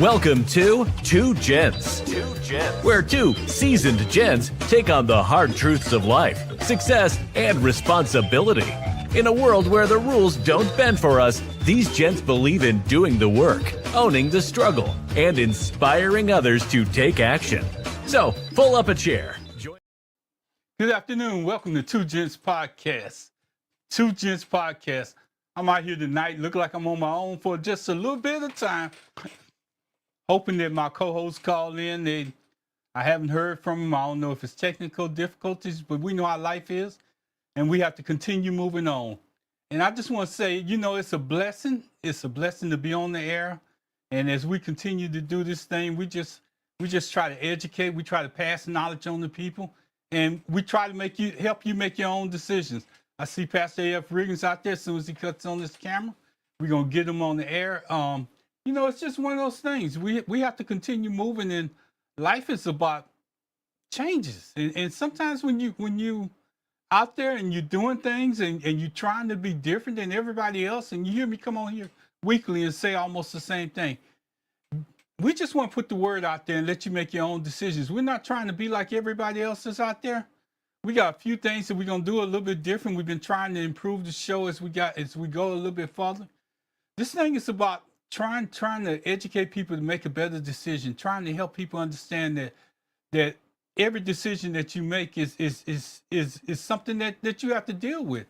Welcome to Two Gents, where two seasoned gents take on the hard truths of life, success, and responsibility. In a world where the rules don't bend for us, these gents believe in doing the work, owning the struggle, and inspiring others to take action. So, pull up a chair. Good afternoon. Welcome to Two Gents Podcast. Two Gents Podcast. I'm out here tonight. Look like I'm on my own for just a little bit of time. Hoping that my co-hosts call in. I haven't heard from them. I don't know if it's technical difficulties, but we know how life is, and we have to continue moving on. And I just want to say, you know, it's a blessing. It's a blessing to be on the air. And as we continue to do this thing, we just try to educate. We try to pass knowledge on to people, and we try to help you make your own decisions. I see Pastor A.F. Riggins out there. As soon as he cuts on this camera, we're gonna get him on the air. You know, it's just one of those things. We have to continue moving, and life is about changes. And sometimes when you out there and you're doing things and you're trying to be different than everybody else, and you hear me come on here weekly and say almost the same thing, we just want to put the word out there and let you make your own decisions. We're not trying to be like everybody else is out there. We got a few things that we're gonna do a little bit different. We've been trying to improve the show as we go a little bit further. This thing is about trying to educate people to make a better decision, trying to help people understand that every decision that you make is something that you have to deal with.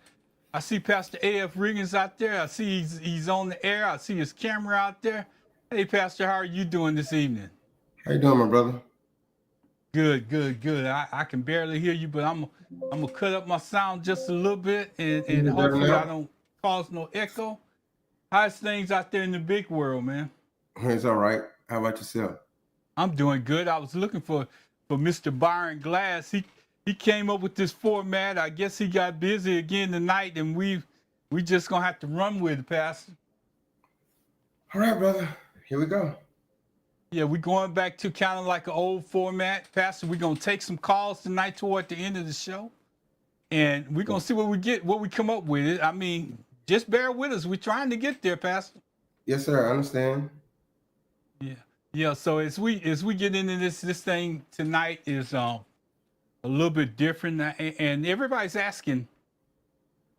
I see Pastor A.F. Riggins out there. I see he's on the air. I see his camera out there. Hey, Pastor, how are you doing this evening? How you doing, my brother? Good. I can barely hear you, but I'm gonna cut up my sound just a little bit, and hopefully I don't cause no echo. How's things out there in the big world, man? It's all right. How about yourself? I'm doing good. I was looking for Mr. Byron Glass. He came up with this format. I guess he got busy again tonight, and we just gonna have to run with it, Pastor. All right, brother. Here we go. Yeah, we're going back to kind of like an old format, Pastor. We're gonna take some calls tonight toward the end of the show, and we're gonna see what we come up with. I mean, just bear with us. We're trying to get there, Pastor. Yes, sir. I understand. Yeah. So as we get into this thing tonight is a little bit different, and everybody's asking.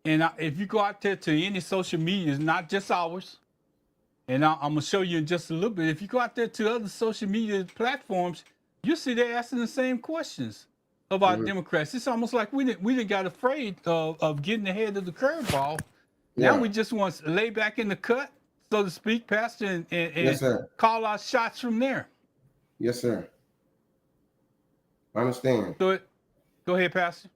And if you go out there to any social media, it's not just ours. And I'm gonna show you in just a little bit. If you go out there to other social media platforms, you see they're asking the same questions about Democrats. It's almost like we didn't got afraid of getting ahead of the curveball. Now we just want to lay back in the cut, so to speak, Pastor, and yes, call our shots from there. Yes, sir. I understand. So go ahead, Pastor.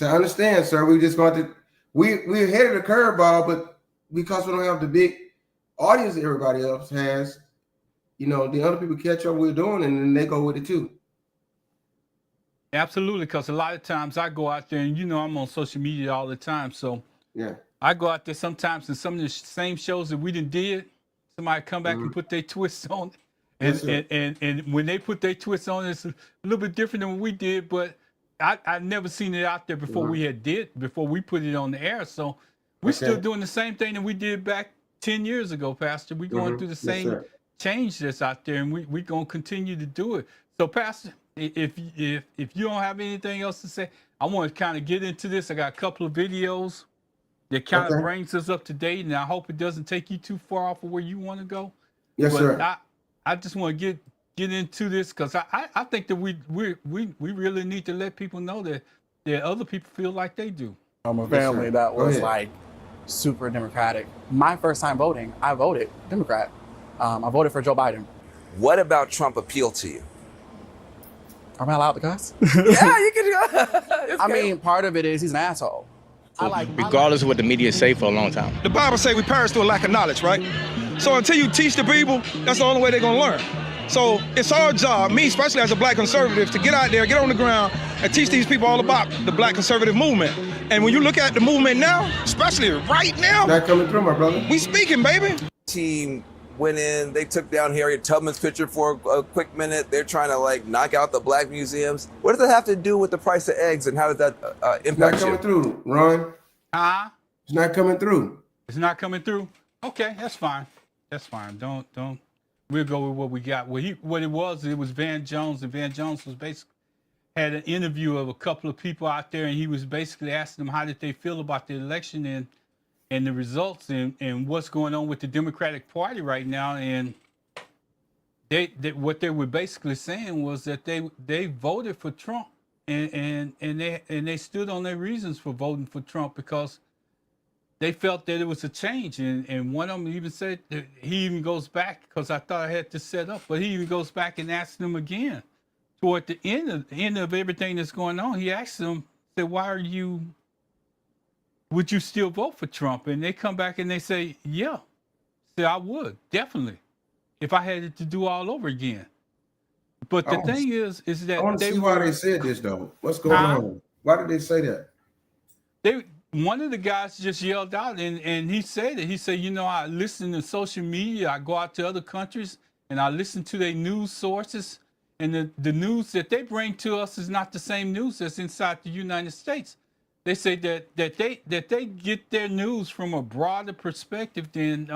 I understand, sir. We just want to we're ahead of the curveball, but because we don't have the big audience that everybody else has, you know, the other people catch up what we're doing, and then they go with it too. Absolutely, because a lot of times I go out there, and you know I'm on social media all the time, so yeah. I go out there sometimes in some of the same shows that we did. Somebody come back and put their twists on it. And when they put their twists on it, it's a little bit different than what we did, but I never seen it out there before before we put it on the air. So we're still doing the same thing that we did back 10 years ago, Pastor. We're going through the same change that's out there, and we're going to continue to do it. So, Pastor, if you don't have anything else to say, I want to kind of get into this. I got a couple of videos that kind of brings us up to date, and I hope it doesn't take you too far off of where you want to go. Yes, sir. I just want to get into this because I think that we really need to let people know that other people feel like they do. I'm a family that was like super Democratic. My first time voting, I voted Democrat. I voted for Joe Biden. What about Trump appealed to you? Am I allowed to cuss? Yeah, you can. I mean, part of it is he's an asshole. Regardless of what the media say for a long time. The Bible say we perish through a lack of knowledge, right? So until you teach the people, that's the only way they're gonna learn. So it's our job, me especially as a black conservative, to get out there, get on the ground, and teach these people all about the black conservative movement. And when you look at the movement now, especially right now, not coming through, my brother. We speaking, baby. Team went in, they took down Harriet Tubman's picture for a quick minute. They're trying to like knock out the black museums. What does that have to do with the price of eggs, and how does that impact It's not coming through, Ron. Huh? It's not coming through. It's not coming through? Okay, that's fine. That's fine. Don't. We'll go with what we got. What it was Van Jones, and Van Jones was basically had an interview of a couple of people out there, and he was basically asking them how did they feel about the election and the results and what's going on with the Democratic Party right now. And they what they were basically saying was that they voted for Trump, and they stood on their reasons for voting for Trump because they felt that it was a change. And one of them even said that he even goes back, because I thought I had this set up, but he even goes back and asks them again toward the end of everything that's going on. He asks them, said, would you still vote for Trump? And they come back and they say, yeah. Say, I would, definitely, if I had it to do all over again. But the thing is that I want to see why they said this though. What's going on? Why did they say that? One of the guys just yelled out, and he said it. He said, I listen to social media. I go out to other countries, and I listen to their news sources. And the news that they bring to us is not the same news that's inside the United States. They say that they get their news from a broader perspective than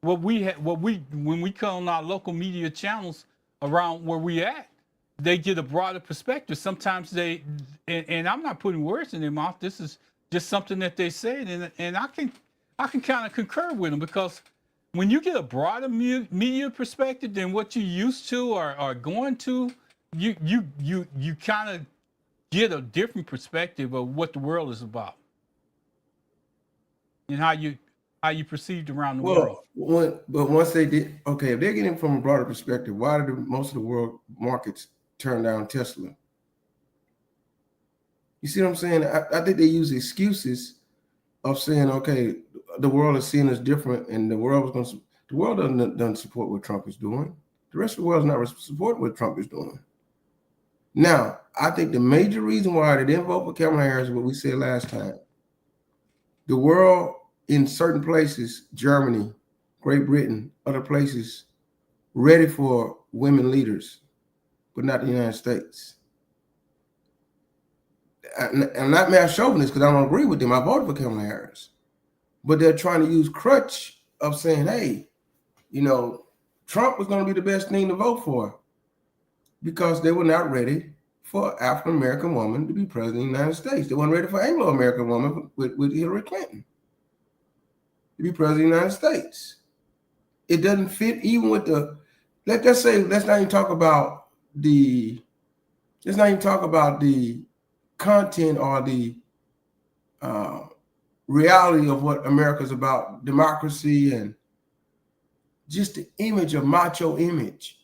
when we call on our local media channels around where we at. They get a broader perspective. Sometimes and I'm not putting words in their mouth. This is just something that they said, and I can kind of concur with them, because when you get a broader media perspective than what you used to or going to, you kind of get a different perspective of what the world is about and how you perceived around the world. But once they did, okay, if they're getting from a broader perspective, why did most of the world markets turn down Tesla? You see what I'm saying? I think they use excuses of saying, okay, the world is seeing us different, and the world doesn't support what Trump is doing. The rest of the world is not supporting what Trump is doing. Now, I think the major reason why they didn't vote for Kamala Harris is what we said last time. The world in certain places, Germany, Great Britain, other places, ready for women leaders, but not the United States. I'm not mad chauvinist because I don't agree with them. I voted for Kamala Harris. But they're trying to use crutch of saying, hey, Trump was going to be the best thing to vote for, because they were not ready for African-American woman to be president of the United States. They weren't ready for Anglo-American woman with Hillary Clinton to be president of the United States. It doesn't fit even with let's not even talk about the content or the reality of what America's about, democracy and just the image of macho image.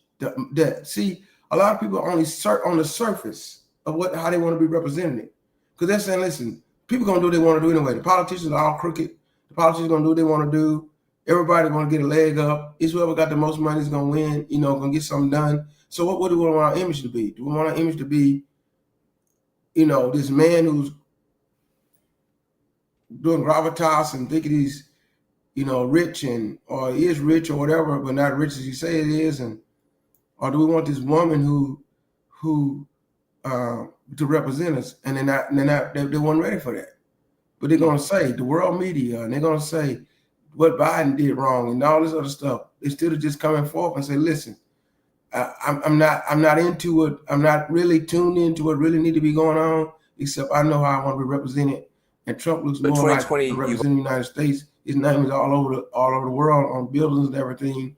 See, a lot of people only on the surface of how they want to be represented, because they're saying, listen, people gonna do what they want to do anyway. The politicians are all crooked. The politicians gonna do what they want to do. Everybody gonna get a leg up. It's whoever got the most money is gonna win. Gonna get something done. So what do we want our image to be? Do we want our image to be, this man who's doing gravitas and thinking he's, rich or he is rich or whatever, but not rich as you say it is, or do we want this woman who to represent us? And they weren't ready for that. But they're gonna say the world media, and they're gonna say what Biden did wrong and all this other stuff, instead of just coming forth and say, listen, I'm not into it. I'm not really tuned into what really need to be going on, except I know how I want to be represented. And Trump looks more like representing the United States. His name is all over the world on buildings and everything.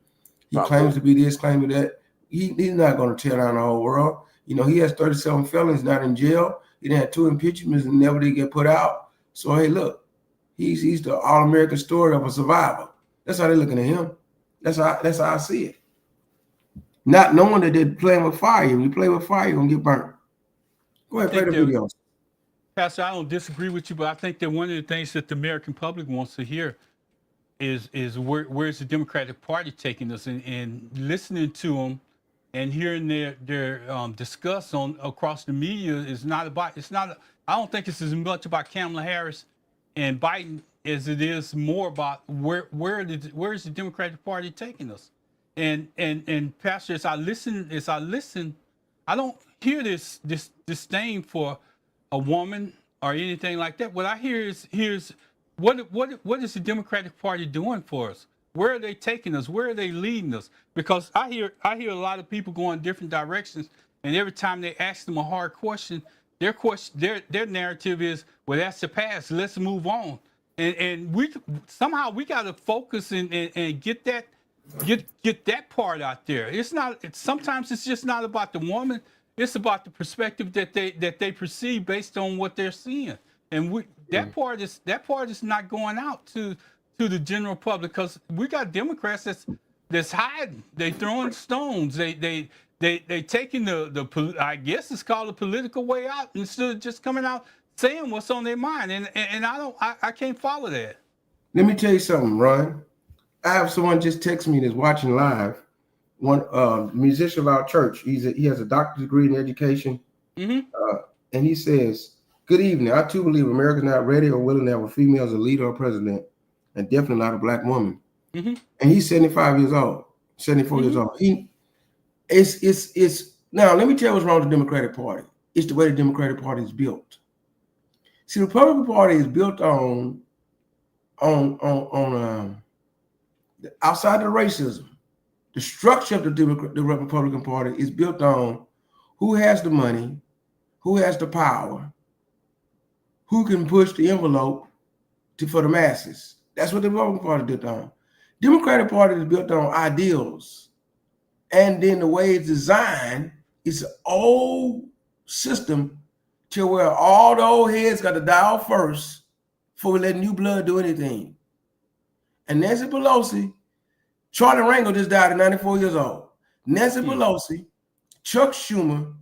He claims to be this, claims to that. He's not going to tear down the whole world. He has 37 felons, not in jail. He done had 2 impeachments and never did get put out. So hey, look, he's the all-American story of a survivor. That's how they're looking at him. That's how I see it. Not knowing that they're playing with fire. When you play with fire, you're gonna get burnt. Go ahead, play the video. Pastor, I don't disagree with you, but I think that one of the things that the American public wants to hear is where's the Democratic Party taking us, and listening to them and hearing their discuss across the media is not about. I don't think it's as much about Kamala Harris and Biden as it is more about where's the Democratic Party taking us. And Pastor, as I listen, I don't hear this disdain for a woman or anything like that. What I hear is what is the Democratic Party doing for us? Where are they taking us? Where are they leading us? Because I hear a lot of people going different directions, and every time they ask them a hard question, their narrative is, well, that's the past. Let's move on. And we somehow we got to focus and get that part out there. Sometimes it's just not about the woman. It's about the perspective that they perceive based on what they're seeing. And that part is not going out to the general public, because we got Democrats that's hiding. They throwing stones. They taking the I guess it's called a political way out, instead of just coming out saying what's on their mind. And I can't follow that. Let me tell you something, Ron. I have someone just text me that's watching live. One musician of our church. He has a doctorate degree in education, and he says, "Good evening. I too believe America's not ready or willing to have a female as a leader or president, and definitely not a black woman." And he's 75 years old, 74 years old. It's now. Let me tell you what's wrong with the Democratic Party. It's the way the Democratic Party is built. See, the Republican Party is built on outside of racism. The structure of the Republican Party is built on who has the money, who has the power, who can push the envelope for the masses. That's what the Republican Party is built on. Democratic Party is built on ideals. And then the way it's designed is an old system to where all the old heads got to die off first before we let new blood do anything. And Nancy Pelosi, Charlie Rangel just died at 94 years old. Nancy Pelosi, Chuck Schumer,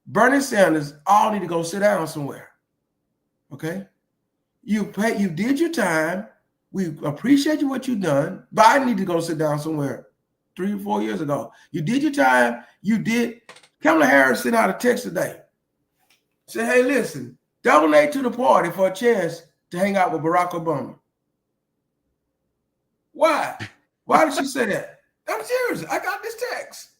Bernie Sanders all need to go sit down somewhere. Okay? You did your time. We appreciate you what you've done. Biden need to go sit down somewhere 3 or 4 years ago. You did your time. You did. Kamala Harris sent out a text today. Said, hey, listen, donate to the party for a chance to hang out with Barack Obama. Why? Why did she say that? I'm serious. I got this text.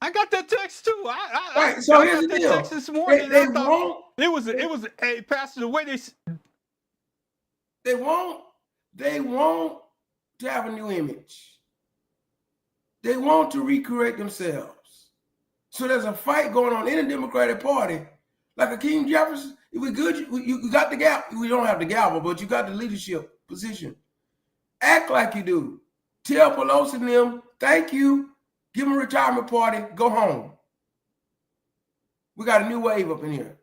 I got that text too. Right. So here's the deal. Text this morning. They won't. It was a pastor. The way they want to have a new image. They want to recreate themselves. So there's a fight going on in the Democratic Party. Like Akeem Jefferson, if we good, you got the gap. We don't have the gavel, but you got the leadership position. Act like you do. Tell Pelosi and them, thank you. Give them a retirement party. Go home. We got a new wave up in here.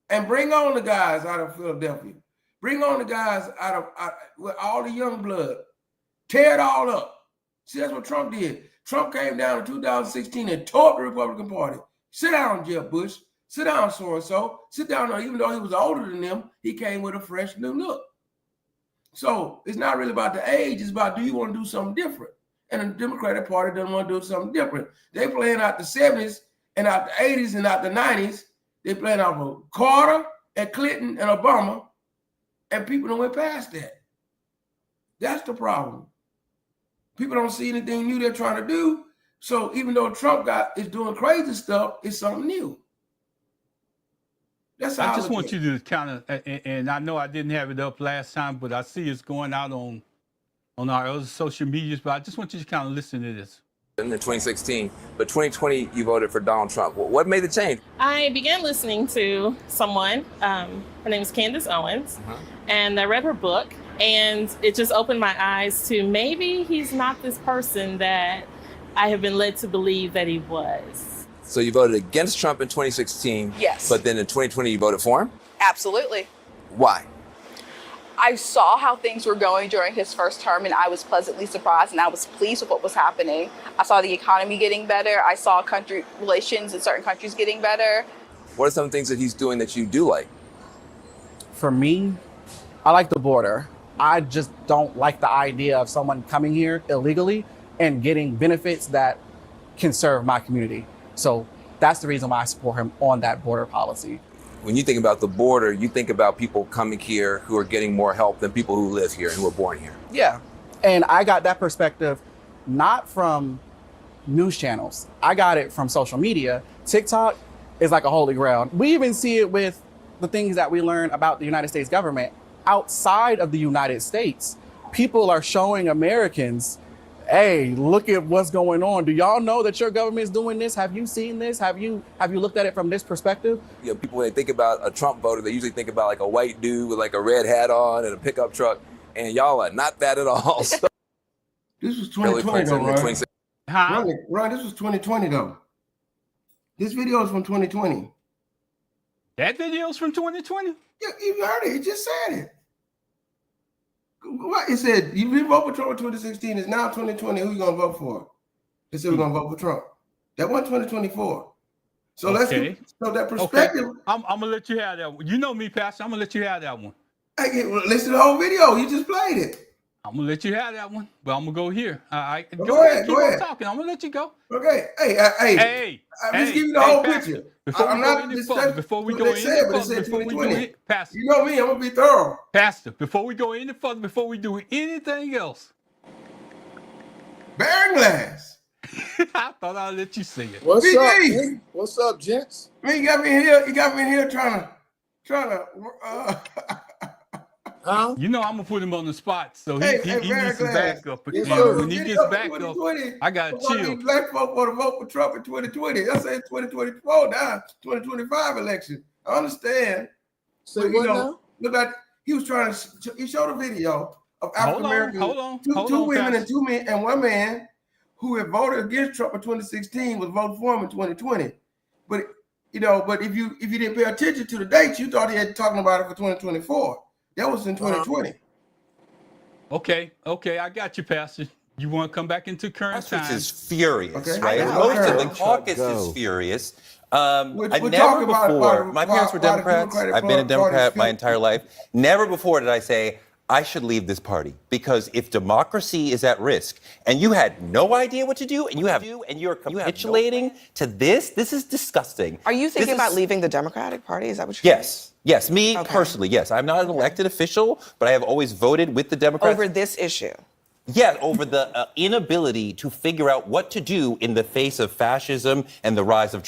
And bring on the guys out of Philadelphia. Bring on the guys out with all the young blood. Tear it all up. See, that's what Trump did. Trump came down in 2016 and tore up the Republican Party. Sit down, Jeb Bush. Sit down, so-and-so. Sit down. Even though he was older than them, he came with a fresh new look. So it's not really about the age. It's about, do you want to do something different? And the Democratic Party doesn't want to do something different. They playing out the 70s and out the 80s and out the 90s. They playing out for Carter and Clinton and Obama. And people don't went past that. That's the problem. People don't see anything new they're trying to do. So even though Trump is doing crazy stuff, it's something new. That's how I just want you to kind of, and I know I didn't have it up last time, but I see it's going out on our other social medias, but I just want you to kind of listen to this. In 2016, but 2020, you voted for Donald Trump. What made the change? I began listening to someone, her name is Candace Owens, and I read her book, and it just opened my eyes to maybe he's not this person that I have been led to believe that he was. So you voted against Trump in 2016. Yes. But then in 2020, you voted for him? Absolutely. Why? I saw how things were going during his first term, and I was pleasantly surprised, and I was pleased with what was happening. I saw the economy getting better. I saw country relations in certain countries getting better. What are some things that he's doing that you do like? For me, I like the border. I just don't like the idea of someone coming here illegally and getting benefits that can serve my community. So that's the reason why I support him on that border policy. When you think about the border, you think about people coming here who are getting more help than people who live here and who were born here. Yeah. And I got that perspective not from news channels. I got it from social media. TikTok is like a holy grail. We even see it with the things that we learn about the United States government outside of the United States people are showing Americans, hey, look at what's going on. Do y'all know that your government is doing this? Have you seen this? Have you looked at it from this perspective? You know, people, when they think about a Trump voter, they usually think about like a white dude with like a red hat on and a pickup truck. And y'all are not that at all. So, This was 2020 though, Ron. Huh? Ron, this was 2020 though. This video is from 2020. That video's from 2020? Yeah, you heard it. He just said it. What? It said, you didn't vote for Trump in 2016. It's now 2020. Who you going to vote for? They said we're going to vote for Trump. That wasn't 2024. So let's get, so that perspective. Okay. I'm going to let you have that one. You know me, Pastor. I'm going to let you have that one. Hey, listen to the whole video. You just played it. I'm going to let you have that one, but I'm going to go here. Go ahead. Keep on talking. I'm going to let you go. Okay. Hey. I'm just giving you the whole picture. I'm not before we go any further, Pastor. You know me, I'm going to be thorough. Pastor, before we go any further, before we do anything else. Bearing glass. I thought I'd let you say it. What's up, man? What's up, gents? Man, you got me in here trying to Huh? You know I'm gonna put him on the spot, so he needs to back up. Yes, when he gets back up, I gotta chill. Black folk want to vote for Trump in 2020. I say 2024 now, 2025 election. I understand. Say what now? Look like he was trying to. He showed a video of African Americans, two women and two men and one man who had voted against Trump in 2016 was voting for him in 2020. But if you didn't pay attention to the dates, you thought he had talking about it for 2024. That was in 2020. Okay, I got you, Pastor. You want to come back into current times? Is furious, okay. right? Most of the caucus is furious. My parents were Democrats. I've been a Democrat my entire life. Never before did I say, I should leave this party, because if democracy is at risk and you had no idea what to do and you're capitulating to this is disgusting. Are you thinking about leaving the Democratic Party? Is that what you're saying? Yes, me personally, yes. I'm not an elected official, but I have always voted with the Democrats. Over this issue? Yeah, over the inability to figure out what to do in the face of fascism and the rise of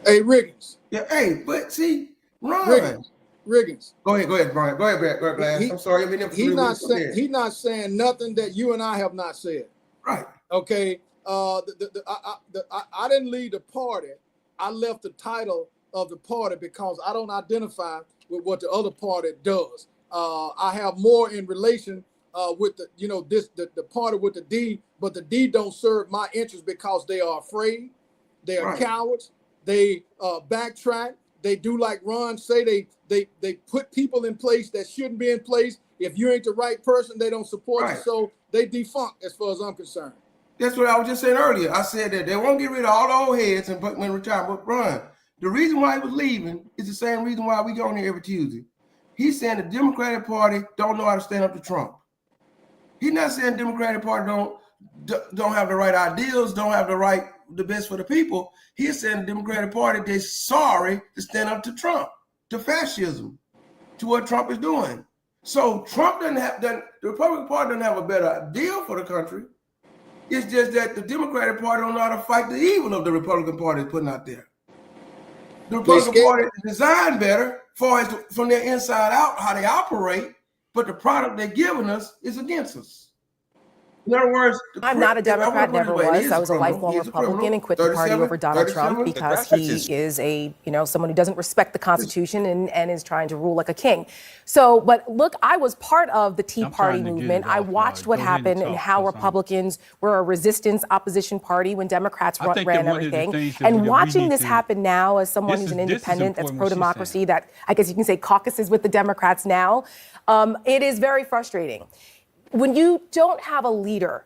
Hey, Riggins. Yeah, hey, but see, Ron. Riggins. Go ahead, Brian. Go ahead, Glass. I'm sorry. He's not saying nothing that you and I have not said. Right. Okay. I didn't leave the party. I left the title of the party because I don't identify with what the other party does. I have more in relation with the party with the D, but the D don't serve my interest because they are afraid, they are cowards, they backtrack. They do like Ron say, they put people in place that shouldn't be in place. If you ain't the right person, they don't support you. So they defunct as far as I'm concerned. That's what I was just saying earlier. I said that they won't get rid of all the old heads and put them in retirement. But Ron, the reason why he was leaving is the same reason why we go on here every Tuesday. He's saying the Democratic Party don't know how to stand up to Trump. He's not saying the Democratic Party don't have the right ideals, don't have the best for the people. He's saying the Democratic Party, they're sorry to stand up to Trump, to fascism, to what Trump is doing. So Trump the Republican Party doesn't have a better deal for the country. It's just that the Democratic Party don't know how to fight the evil of the Republican Party is putting out there. The Republican Party is designed better from their inside out, how they operate, but the product they're giving us is against us. In other words, I'm not a Democrat, never was. I was a lifelong Republican and quit the party over Donald Trump because he is someone who doesn't respect the Constitution and is trying to rule like a king. So, but look, I was part of the Tea Party movement. I watched what happened and how Republicans were a resistance opposition party when Democrats ran everything. And watching this happen now as someone who's an independent that's pro-democracy, that I guess you can say caucuses with the Democrats now, it is very frustrating. When you don't have a leader,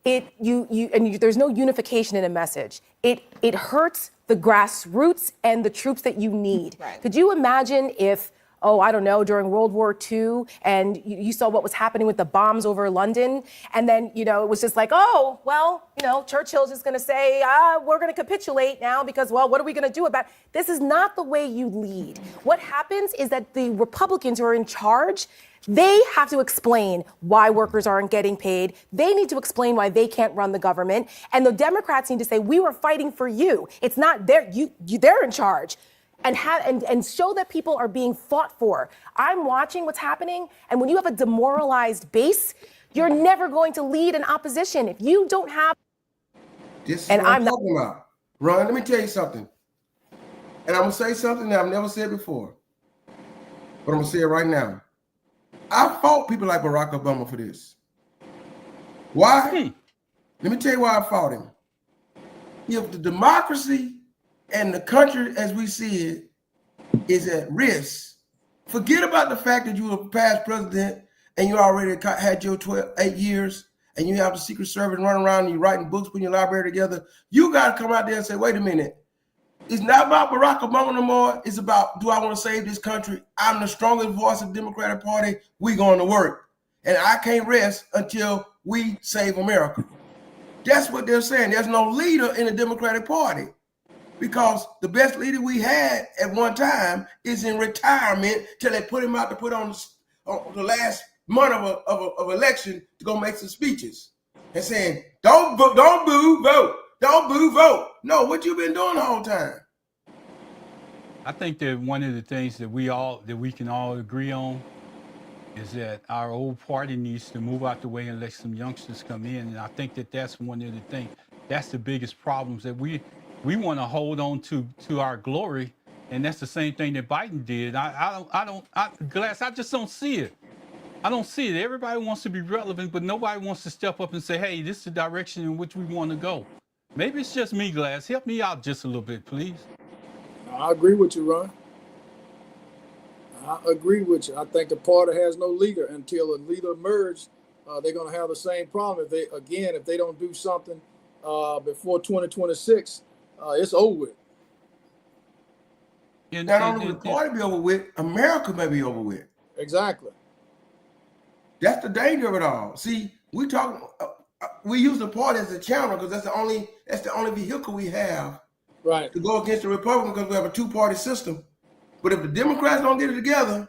there's no unification in a message. It hurts the grassroots and the troops that you need. Right. Could you imagine if, during World War II, and you saw what was happening with the bombs over London, and then, it was just like, Churchill's just going to say, we're going to capitulate now because, what are we going to do about it? This is not the way you lead. What happens is that the Republicans who are in charge, they have to explain why workers aren't getting paid. They need to explain why they can't run the government. And the Democrats need to say, we were fighting for you. It's not they're in charge. and show that people are being fought for. I'm watching what's happening, and when you have a demoralized base, you're never going to lead an opposition if you don't have. This is what I'm talking about. Ron, let me tell you something. And I'm gonna say something that I've never said before, but I'm gonna say it right now. I fought people like Barack Obama for this. Why? Let me tell you why I fought him. If the democracy and the country as we see it is at risk, forget about the fact that you were past president and you already had your 8 years and you have the Secret Service running around and you're writing books, putting your library together. You got to come out there and say, wait a minute. It's not about Barack Obama no more. It's about, do I want to save this country? I'm the strongest voice of the Democratic Party. We're going to work. And I can't rest until we save America. That's what they're saying. There's no leader in the Democratic Party because the best leader we had at one time is in retirement till they put him out to put on the last month of election to go make some speeches and saying, don't boo, vote. Don't boo, vote. No, what you been doing the whole time? I think that one of the things that we can all agree on is that our old party needs to move out the way and let some youngsters come in. And I think that that's one of the things, that's the biggest problems that we want to hold on to our glory. And that's the same thing that Biden did. Glass, I just don't see it. I don't see it. Everybody wants to be relevant, but nobody wants to step up and say, hey, this is the direction in which we want to go. Maybe it's just me, Glass. Help me out just a little bit, please. I agree with you, Ron. I agree with you. I think the party has no leader until a leader emerges. They're going to have the same problem if they don't do something before 2026. It's over with. Not only will the party be over with, America may be over with. Exactly. That's the danger of it all. See, we use the party as a channel because that's the only vehicle we have, right, to go against the Republicans because we have a two-party system. But if the Democrats don't get it together,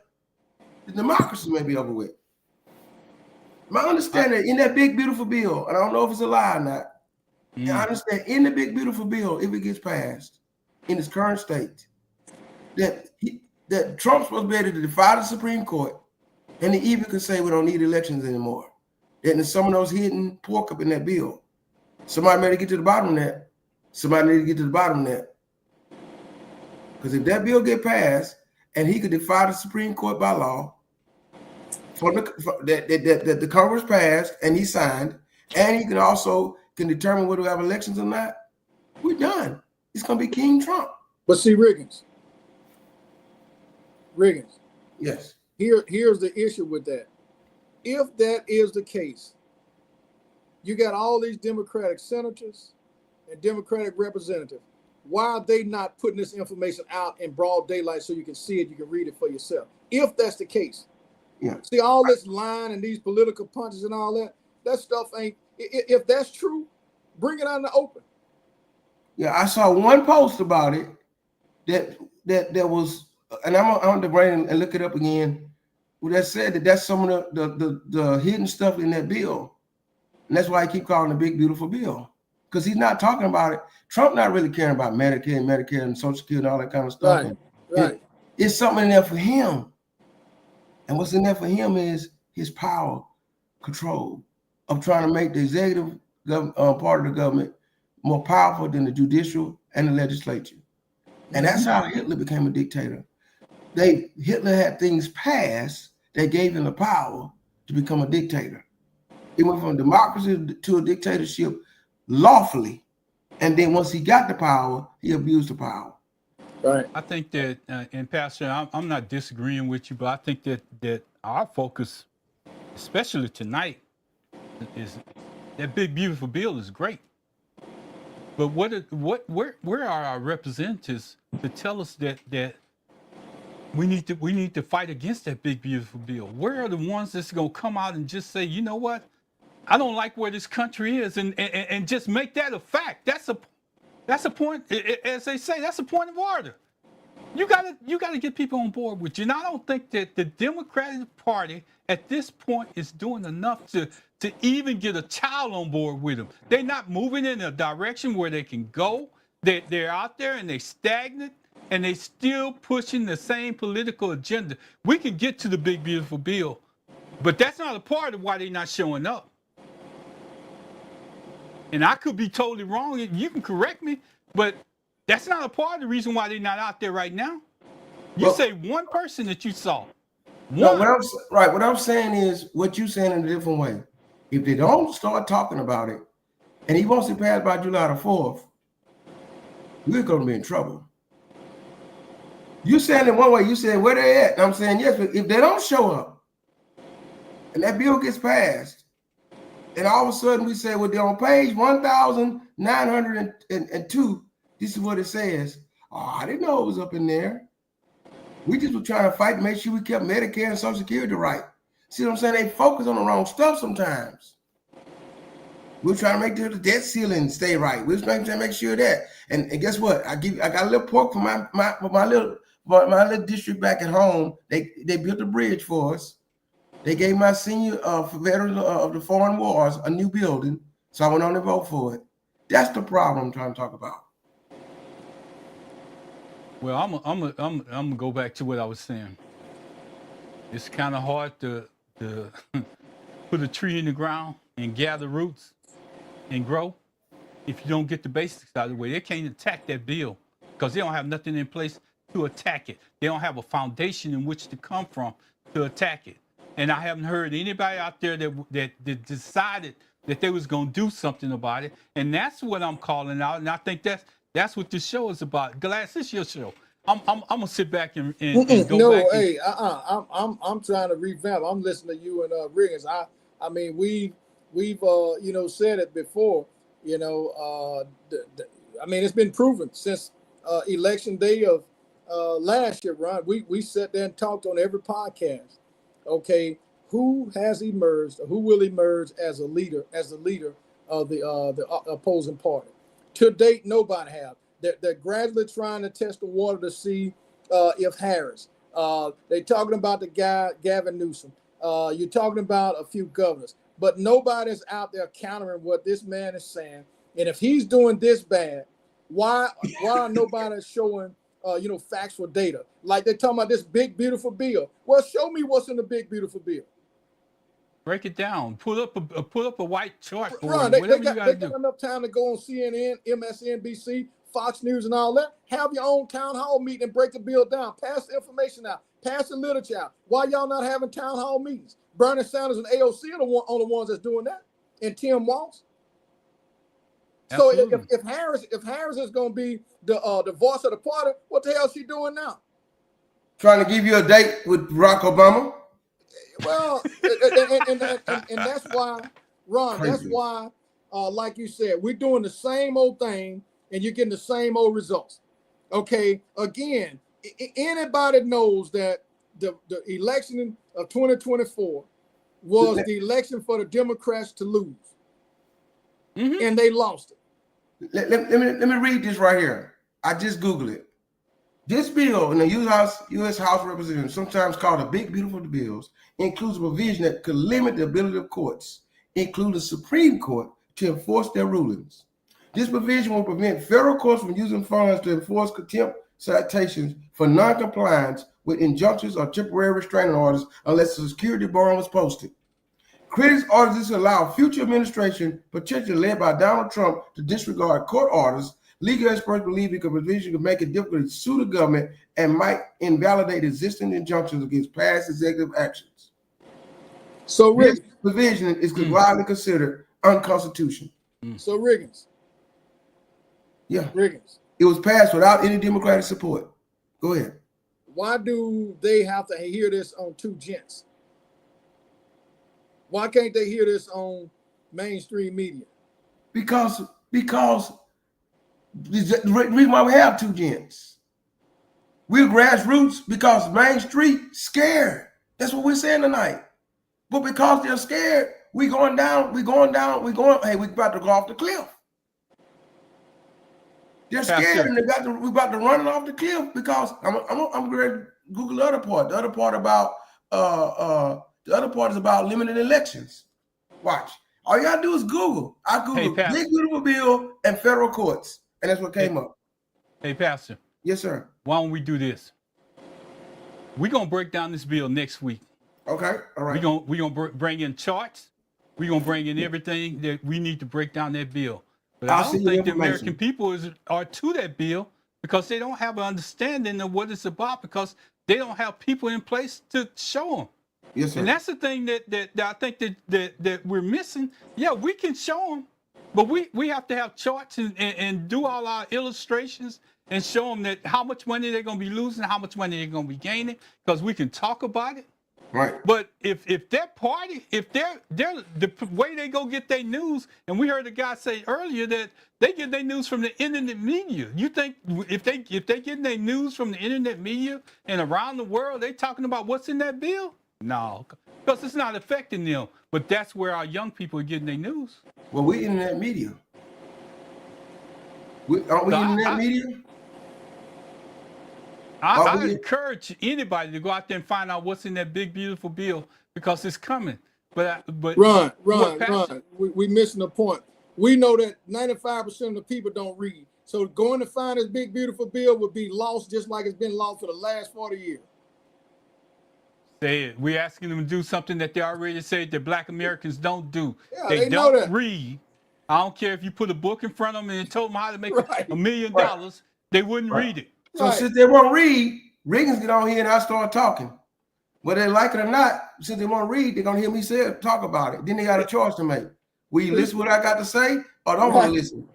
the democracy may be over with. My understanding in that big beautiful bill, and I don't know if it's a lie or not. I understand in the big beautiful bill, if it gets passed in its current state, that Trump's supposed to be able to defy the Supreme Court, and he even could say we don't need elections anymore. And there's some of those hidden pork up in that bill. Somebody may get to the bottom of that. Somebody need to get to the bottom of that. Because if that bill get passed and he could defy the Supreme Court by law, that the Congress passed and he signed, and he can determine whether we have elections or not, we're done. It's going to be King Trump. But see, Riggins. Yes. Here's the issue with that. If that is the case, you got all these Democratic senators and Democratic representatives. Why are they not putting this information out in broad daylight so you can see it, you can read it for yourself? If that's the case. Yeah. See, all this lying and these political punches and all that stuff ain't, if that's true, bring it out in the open. Yeah, I saw one post about it that was, and I'm on the brain and look it up again, that said that's some of the hidden stuff in that bill. And that's why I keep calling it the big, beautiful bill. Because he's not talking about it. Trump not really caring about Medicare and Social Security and all that kind of stuff. Right. It's something in there for him. And what's in there for him is his power, control of trying to make the executive part of the government more powerful than the judicial and the legislature. And that's how Hitler became a dictator. Hitler had things passed that gave him the power to become a dictator. He went from democracy to a dictatorship lawfully, and then once he got the power, he abused the power. Right. I think that, and Pastor, I'm not disagreeing with you, but I think that our focus, especially tonight, is that big beautiful bill is great. But where are our representatives to tell us that we need to fight against that big beautiful bill? Where are the ones that's gonna come out and just say, you know what? I don't like where this country is, and just make that a fact. That's a point, as they say, that's a point of order. You gotta get people on board with you. And I don't think that the Democratic Party at this point is doing enough to even get a child on board with them. They're not moving in a direction where they can go. They're out there and they're stagnant. and they still pushing the same political agenda. We can get to the big, beautiful bill, but that's not a part of why they're not showing up. And I could be totally wrong. You can correct me, but that's not a part of the reason why they're not out there right now. You say one person that you saw. No, what I'm saying is what you're saying in a different way. If they don't start talking about it, and he wants to pass by July the 4th, we're going to be in trouble. You saying it one way, you said where they at. And I'm saying yes, but if they don't show up, and that bill gets passed, and all of a sudden we say, well, they're on page 1,902. This is what it says. Oh, I didn't know it was up in there. We just were trying to fight to make sure we kept Medicare and Social Security right. See what I'm saying? They focus on the wrong stuff sometimes. We're trying to make the debt ceiling stay right. We're trying to make sure that. And guess what? I got a little pork for my little district back at home. They built a bridge for us. They gave my senior veterans of the foreign wars a new building, so I went on to vote for it. That's the problem I'm trying to talk about. Well, I'm gonna go back to what I was saying. It's kind of hard to put a tree in the ground and gather roots and grow if you don't get the basics out of the way. They can't attack that bill because they don't have nothing in place to attack it. They don't have a foundation in which to come from to attack it. And I haven't heard anybody out there that decided that they was going to do something about it. And that's what I'm calling out. And I think that's what this show is about. Glass, this is your show. I'm gonna sit back and go back. No, hey, I'm trying to revamp. I'm listening to you and Riggins. I mean, we've said it before. I mean, it's been proven since election day of last year, Ron. We sat there and talked on every podcast. Okay, who has emerged or who will emerge as the leader of the opposing party? To date, nobody have. They're gradually trying to test the water to see if Harris. They're talking about the guy, Gavin Newsom. You're talking about a few governors. But nobody's out there countering what this man is saying. And if he's doing this bad, why are nobody showing factual data? Like they're talking about this big, beautiful bill. Well, show me what's in the big, beautiful bill. Break it down. Pull up a white chart. Ron, they got enough time to go on CNN, MSNBC, Fox News, and all that. Have your own town hall meeting and break the bill down. Pass the information out. Pass the literature out. Why y'all not having town hall meetings? Bernie Sanders and AOC are the ones that's doing that, and Tim Walz. So if Harris is going to be the voice of the party, what the hell is she doing now? Trying to give you a date with Barack Obama. Well, and that's why, Ron. Crazy. That's why, like you said, we're doing the same old thing, and you're getting the same old results. Okay, again, anybody knows that the election of 2024 was the election for the Democrats to lose, and they lost it. Let me read this right here. I just Googled it. This bill in the U.S. House of Representatives, sometimes called the Big Beautiful Bills, includes a provision that could limit the ability of courts, including the Supreme Court, to enforce their rulings. This provision will prevent federal courts from using funds to enforce contempt citations for noncompliance with injunctions or temporary restraining orders unless a security bond was posted. Critics argue this will allow future administration, potentially led by Donald Trump, to disregard court orders. Legal experts believe the provision could make it difficult to sue the government and might invalidate existing injunctions against past executive actions. So this provision is widely considered unconstitutional. So Riggins. Yeah. Riggins. It was passed without any Democratic support. Go ahead. Why do they have to hear this on Two Gents? Why can't they hear this on mainstream media? Because the reason why we have Two Gents. We're grassroots because Main Street scared. That's what we're saying tonight. But because they're scared, hey, we're about to go off the cliff. They're scared and we're about to run off the cliff because I'm going to Google the other part. The other part is about limited elections. Watch. All you gotta do is Google. I Googled Big Beautiful Bill and federal courts, and that's what came up. Hey, Pastor. Yes, sir. Why don't we do this? We're gonna break down this bill next week. Okay, all right. We're gonna bring in charts. We're gonna bring in everything that we need to break down that bill. But I don't think the American people are to that bill because they don't have an understanding of what it's about because they don't have people in place to show them. Yes, sir. And that's the thing that I think that we're missing. Yeah, we can show them, but we have to have charts and do all our illustrations and show them that how much money they're going to be losing, how much money they're going to be gaining, because we can talk about it. Right. But if that party, if they're the way they go get their news, and we heard a guy say earlier that they get their news from the internet media. You think if they getting their news from the internet media and around the world, they talking about what's in that bill? No, because it's not affecting them. But that's where our young people are getting their news. Well, we internet media. Aren't we internet media? I encourage anybody to go out there and find out what's in that big, beautiful bill because it's coming. But Run. We missing the point. We know that 95% of the people don't read. So going to find this big, beautiful bill would be lost just like it's been lost for the last 40 years. Say it. We're asking them to do something that they already said that Black Americans don't do. Yeah, they know don't that. read. I don't care if you put a book in front of them and told them how to make $1 million, they wouldn't read it. So since they won't read, Riggins get on here and I start talking. Whether they like it or not, since they won't read, they're gonna hear me talk about it. Then they got a choice to make. Will you listen to what I got to say or don't want to listen?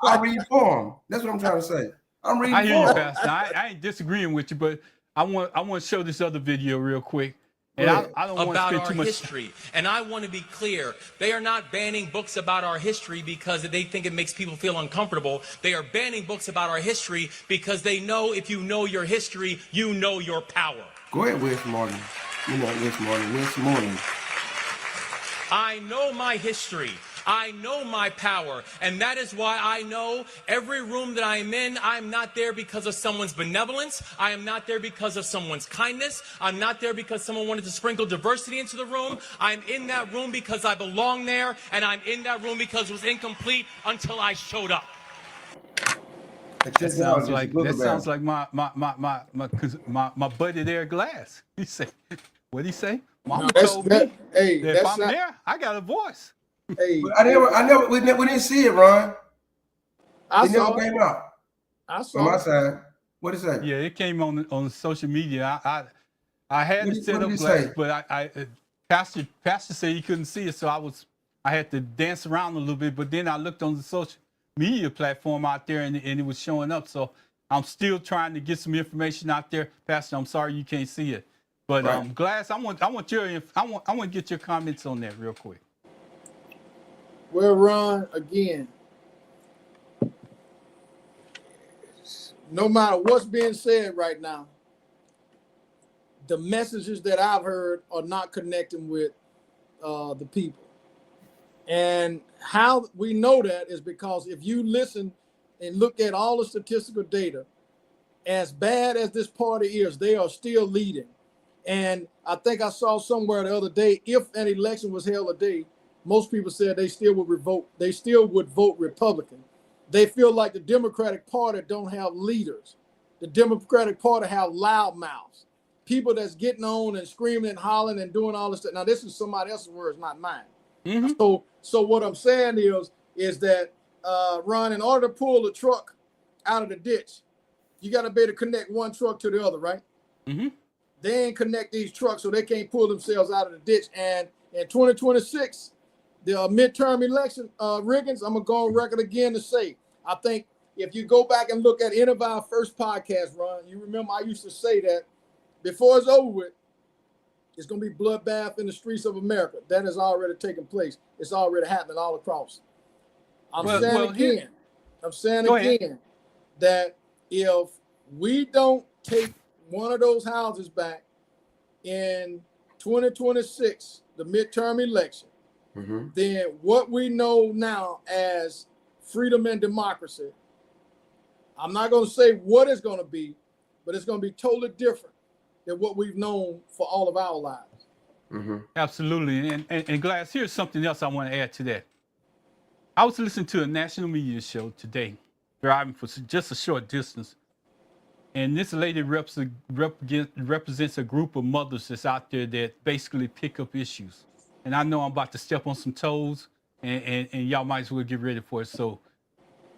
I read for them. That's what I'm trying to say. I'm reading I hear for you, them. Pastor. I ain't disagreeing with you, but I want to show this other video real quick. And I don't want to about spend our too much history. And I want to be clear, they are not banning books about our history because they think it makes people feel uncomfortable. They are banning books about our history because they know if you know your history, you know your power. Go ahead, Wes Morning. You know Wes Morning. I know my history. I know my power, and that is why I know every room that I'm in, I'm not there because of someone's benevolence. I am not there because of someone's kindness. I'm not there because someone wanted to sprinkle diversity into the room. I'm in that room because I belong there, and I'm in that room because it was incomplete until I showed up. That sounds like my buddy there, Glass. He said, what'd he say? Mama told me that if I'm there, I got a voice. Hey, we didn't see it, Ron. I it saw never came out. I saw on my side. What did it say? Yeah, it came on social media. I had to set up Glass, but Pastor said he couldn't see it, so I had to dance around a little bit. But then I looked on the social media platform out there, and it was showing up. So I'm still trying to get some information out there, Pastor. I'm sorry you can't see it, but Glass, I want to get your comments on that real quick. Well, Ron, again, no matter what's being said right now, the messages that I've heard are not connecting with the people. And how we know that is because if you listen and look at all the statistical data, as bad as this party is, they are still leading. And I think I saw somewhere the other day, if an election was held today, most people said they still would vote Republican. They feel like the Democratic Party don't have leaders. The Democratic Party have loudmouths, people that's getting on and screaming and hollering and doing all this stuff. Now, this is somebody else's words, not mine. Mm-hmm. So what I'm saying is that, Ron, in order to pull the truck out of the ditch, you got to be able to connect one truck to the other, right? Mm-hmm. They ain't connect these trucks, so they can't pull themselves out of the ditch. And in 2026, the midterm election, Riggins, I'm going to go on record again to say, I think if you go back and look at any of our first podcasts, Ron, you remember I used to say that before it's over with, it's going to be bloodbath in the streets of America. That has already taken place. It's already happening all across. I'm saying again that if we don't take one of those houses back in 2026, the midterm election, then what we know now as freedom and democracy, I'm not going to say what it's going to be, but it's going to be totally different than what we've known for all of our lives. Mm-hmm. Absolutely. And Glass, here's something else I want to add to that. I was listening to a national media show today, driving for just a short distance, And this lady represents a group of mothers that's out there that basically pick up issues. And I know I'm about to step on some toes, and y'all might as well get ready for it. So,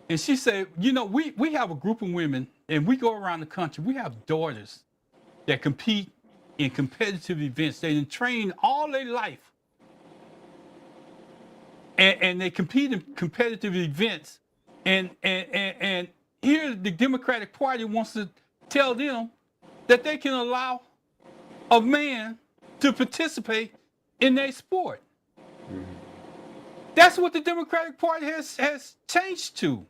and she said, you know, we have a group of women, and we go around the country. We have daughters that compete in competitive events. They train all their life. And they compete in competitive events. And here the Democratic Party wants to tell them that they can allow a man to participate in their sport. That's what the Democratic Party has changed to.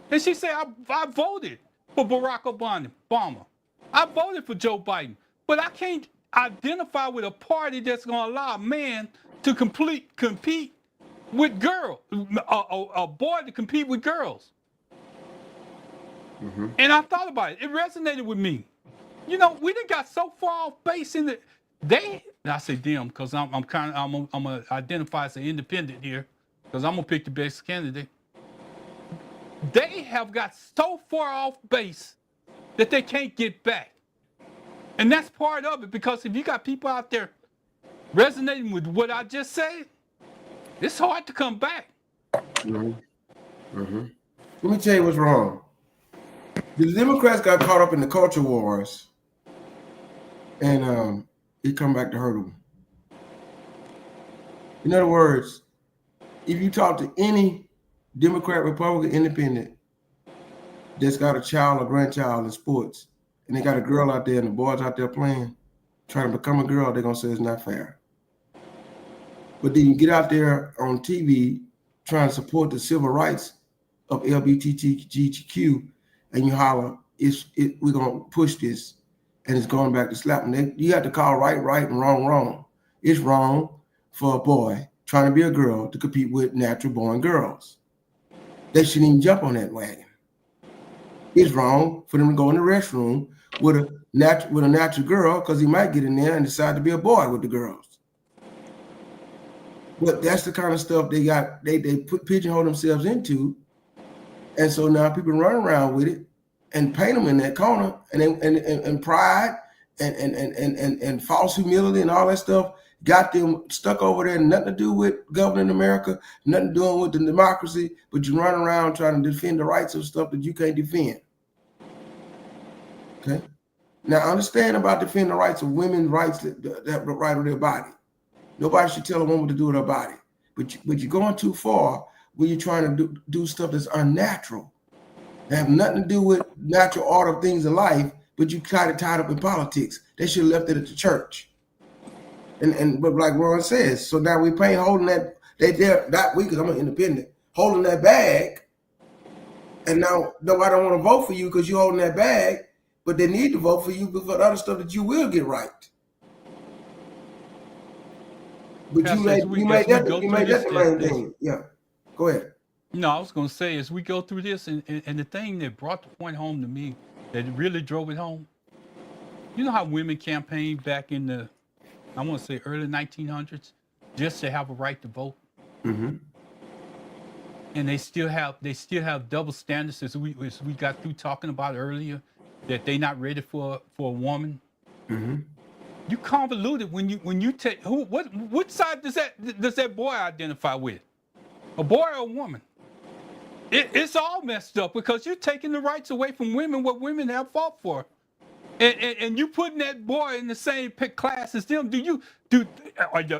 And she said, I voted for Barack Obama. I voted for Joe Biden. But I can't identify with a party that's going to allow a man to compete with girls, a boy to compete with girls. And I thought about it. It resonated with me. You know, we done got so far off base in and I say them because I'm gonna identify as an independent here because I'm gonna pick the best candidate. They have got so far off base that they can't get back. And that's part of it, because if you got people out there resonating with what I just said, it's hard to come back. Let me tell you what's wrong. The Democrats got caught up in the culture wars, and it come back to hurt them. In other words, if you talk to any Democrat, Republican, Independent that's got a child or grandchild in sports, and they got a girl out there and the boys out there playing, trying to become a girl, they're gonna say it's not fair. But then you get out there on TV trying to support the civil rights of LGBTQ, and you holler, we're gonna push this, and it's going back to slapping. You have to call right and wrong. It's wrong for a boy trying to be a girl to compete with natural born girls. They shouldn't even jump on that wagon. It's wrong for them to go in the restroom with a natural girl, because he might get in there and decide to be a boy with the girls. But that's the kind of stuff they pigeonhole themselves into. And so now people run around with it and paint them in that corner, and pride and false humility and all that stuff got them stuck over there, nothing to do with governing America, nothing to do with the democracy, but you run around trying to defend the rights of stuff that you can't defend. Okay? Now understand about defending the rights of women's rights that have the right of their body. Nobody should tell a woman to do with her body. But you're going too far when you're trying to do stuff that's unnatural. They have nothing to do with natural order of things in life, but you got it tied up in politics. They should have left it at the church. But like Ron says, so now we paying holding that, that week, because I'm an independent, holding that bag, and now nobody don't want to vote for you because you're holding that bag, but they need to vote for you for the other stuff that you will get right. But Pastor, you made that the main thing. Yeah, go ahead. No, I was going to say, as we go through this, and the thing that brought the point home to me, that really drove it home, you know how women campaigned back in the, I want to say early 1900s, just to have a right to vote? And they still have double standards, as we got through talking about earlier, that they're not ready for a woman. You convoluted when you take what side does that boy identify with? A boy or a woman? It's all messed up, because you're taking the rights away from women, what women have fought for, and you putting that boy in the same class as them.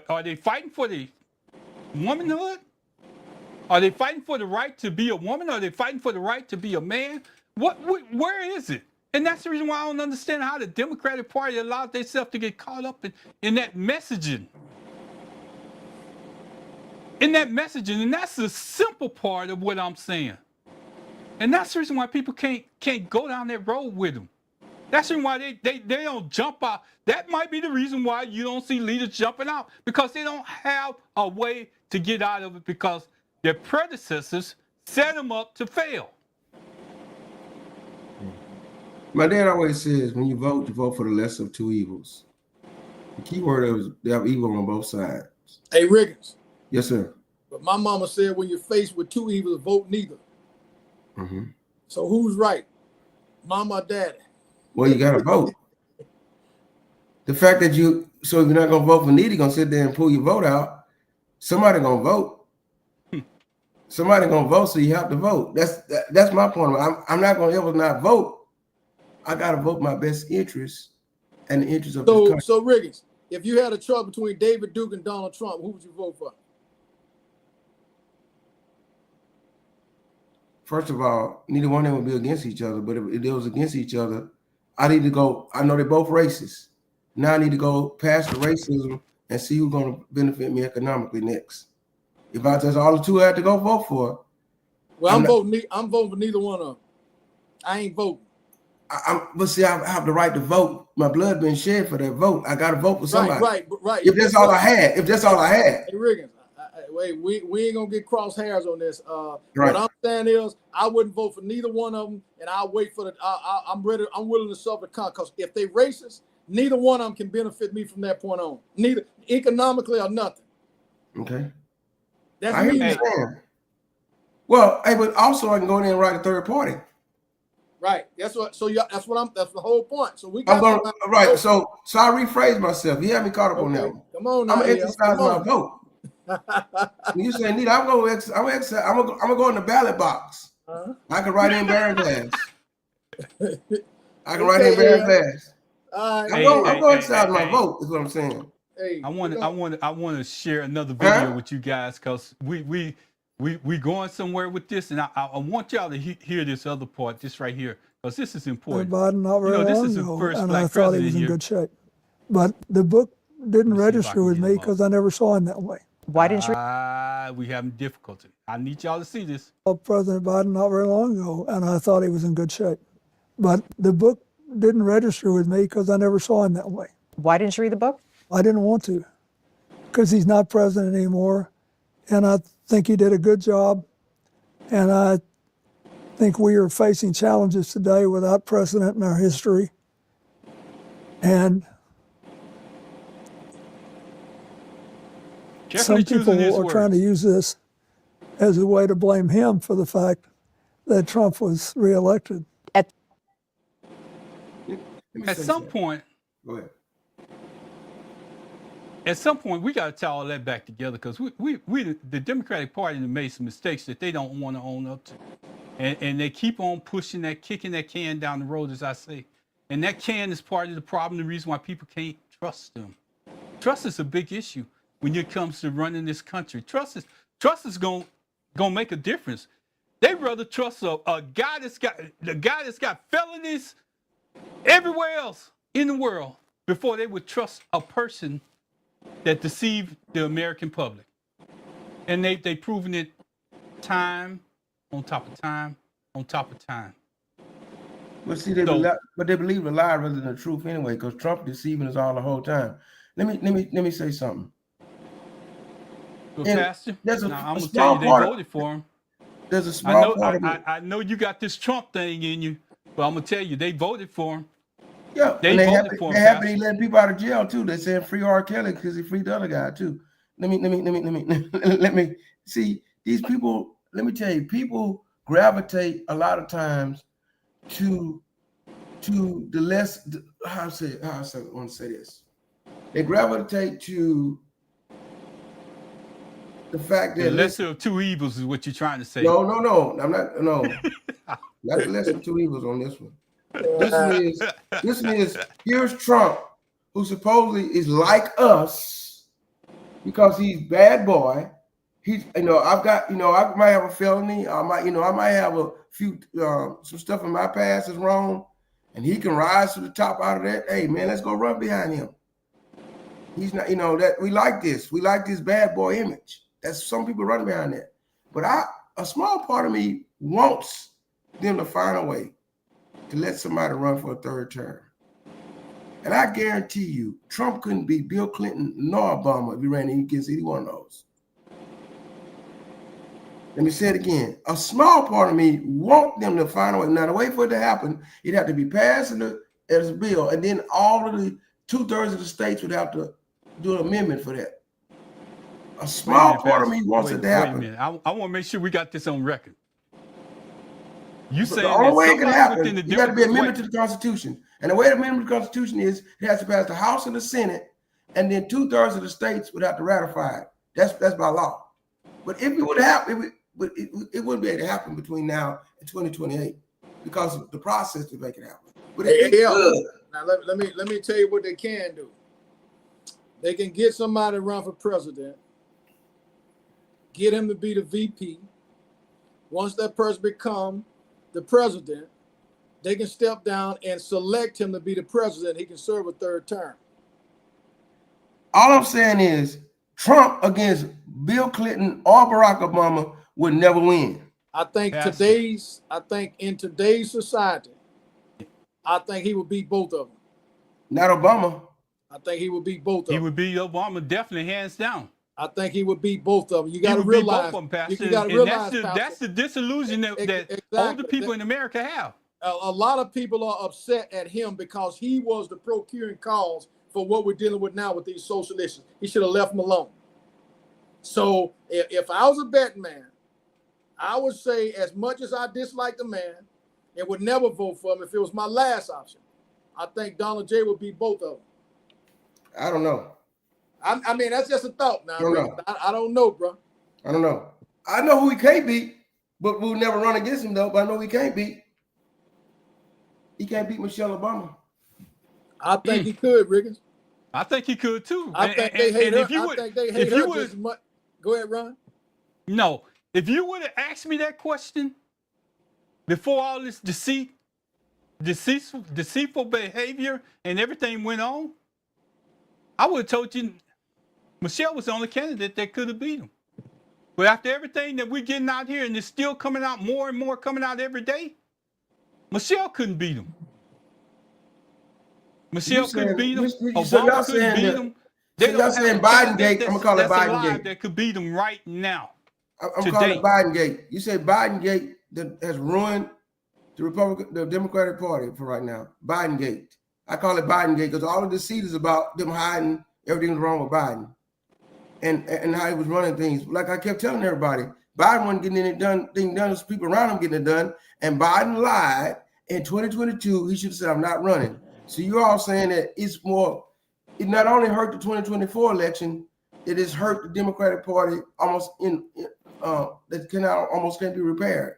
Are they fighting for the womanhood? Are they fighting for the right to be a woman? Are they fighting for the right to be a man? Where is it? And that's the reason why I don't understand how the Democratic Party allowed themselves to get caught up in that messaging. And that's the simple part of what I'm saying. And that's the reason why people can't go down that road with them. That's the reason why they don't jump out. That might be the reason why you don't see leaders jumping out, because they don't have a way to get out of it, because their predecessors set them up to fail. My dad always says, when you vote for the lesser of two evils. The key word is they have evil on both sides. Hey, Riggins. Yes, sir. But my mama said, when you're faced with two evils, vote neither. So who's right? Mama or daddy? Well, you got to vote. The fact that so if you're not going to vote for Needy, going to sit there and pull your vote out, somebody going to vote. Somebody going to vote, so you have to vote. That's my point. I'm not going to ever not vote. I got to vote my best interest and the interest of the country. So Riggins, if you had a choice between David Duke and Donald Trump, who would you vote for? First of all, neither one of them would be against each other. But if they was against each other, I need to go. I know they're both racist. Now I need to go past the racism and see who's going to benefit me economically next. If that's all the two I had to go vote for. Well, I'm voting for neither one of them. I ain't voting. But see, I have the right to vote. My blood been shed for that vote. I got to vote for somebody. Right. If that's all I had. Hey, Riggins, wait, we ain't gonna get cross hairs on this. What I'm saying is, I wouldn't vote for neither one of them, and I'll wait for I'm ready. I'm willing to suffer because if they racist, neither one of them can benefit me from that point on. Neither economically or nothing. Okay. That's me. Well, hey, but also I can go in there and write a third party. Right. That's what. So that's the whole point. So we got right. So I rephrase myself. You have me caught up on that one. Come on, I'm gonna exercise my vote. When you say need, I'm gonna go in the ballot box. I can write in Baron Glass. I'm gonna exercise my vote. Is what I'm saying. I want to share another video with you guys because we going somewhere with this, and I want y'all to hear this other part, this right here, because this is important. Biden not very this long is the ago, first and black I thought he president was in here. good shape. But the book didn't register with me because I never saw him that way. Why didn't you? We having difficulty. I need y'all to see this. President Biden not very long ago, and I thought he was in good shape. But the book didn't register with me because I never saw him that way. Why didn't you read the book? I didn't want to, because he's not president anymore, and I think he did a good job, and I think we are facing challenges today without precedent in our history, and some people are trying to use this as a way to blame him for the fact that Trump was reelected. At some point, go ahead. At some point, we got to tie all that back together because the Democratic Party made some mistakes that they don't want to own up to. And they keep on pushing that, kicking that can down the road, as I say. And that can is part of the problem, the reason why people can't trust them. Trust is a big issue when it comes to running this country. Trust is gonna make a difference. They rather trust a guy that's got felonies everywhere else in the world before they would trust a person that deceived the American public. And they've proven it time on top of time on top of time. But see, they believe a lie rather than the truth anyway, because Trump deceiving us all the whole time. Let me say something. Well, Pastor, I'm gonna tell you, they voted for him. There's a small part of I know you got this Trump thing in you, but I'm gonna tell you, they voted for him. Yeah, they voted for him. They happy letting people out of jail too. They saying free R. Kelly because he freed the other guy too. Let me see these people. Let me tell you, people gravitate a lot of times to the less. How I want to say this. They gravitate to the fact that the lesser of two evils is what you're trying to say. No. I'm not. No, not the lesser of two evils on this one. This is here's Trump, who supposedly is like us because he's bad boy. He's I might have a felony. I might have a few some stuff in my past is wrong, and he can rise to the top out of that. Hey man, let's go run behind him. He's not, that we like this. We like this bad boy image. That's some people running behind that. But a small part of me wants them to find a way to let somebody run for a third term. And I guarantee you, Trump couldn't beat Bill Clinton nor Obama if he ran against either one of those. Let me say it again. A small part of me want them to find a way. Now, the way for it to happen, it'd have to be passed as a bill, and then all of the 2/3 of the states would have to do an amendment for that. A small part of me wants it to happen. Wait a minute. I want to make sure we got this on record. You saying the only way it can happen, you got to be amendment to the Constitution. And the way the amendment to the Constitution is, it has to pass the House and the Senate, and then 2/3 of the states would have to ratify it. That's by law. But if it would happen, it wouldn't be able to happen between now and 2028 because of the process to make it happen. But now let me tell you what they can do. They can get somebody to run for president, get him to be the VP. Once that person become the president, they can step down and select him to be the president. He can serve a 3rd term. All I'm saying is Trump against Bill Clinton or Barack Obama would never win. I think in today's society, I think he would beat both of them. Not Obama. I think he would beat both of them. He would beat Obama definitely, hands down. I think he would beat both of them. You got to realize, that's the disillusion that older people in America have. A lot of people are upset at him because he was the procuring cause for what we're dealing with now with these social issues. He should have left them alone. So if I was a betting man, I would say, as much as I dislike the man and would never vote for him if it was my last option, I think Donald J would beat both of them. I don't know. I mean, that's just a thought now. I don't know, bro. I don't know. I know who he can't beat, but we'll never run against him, though. But I know he can't beat. He can't beat Michelle Obama. I think he could, Riggins. I think he could, too. I think they hate her. I think they hate her just as much. Go ahead, Ron. No. If you would have asked me that question before all this deceitful behavior and everything went on, I would have told you Michelle was the only candidate that could have beat him. But after everything that we're getting out here, and it's still coming out more and more coming out every day, Michelle couldn't beat him. Michelle couldn't beat him. Obama couldn't beat him. Y'all saying Biden gate? I'm gonna call it Biden gate. That could beat him right now. I'm calling it Biden gate. You say Biden gate that has ruined the Democratic Party for right now. Biden gate. I call it Biden gate because all of the deceit is about them hiding everything wrong with Biden and how he was running things. Like I kept telling everybody, Biden wasn't getting anything done. It was people around him getting it done. And Biden lied in 2022. He should have said, "I'm not running." So you're all saying that it's more. It not only hurt the 2024 election, it has hurt the Democratic Party almost that almost can't be repaired.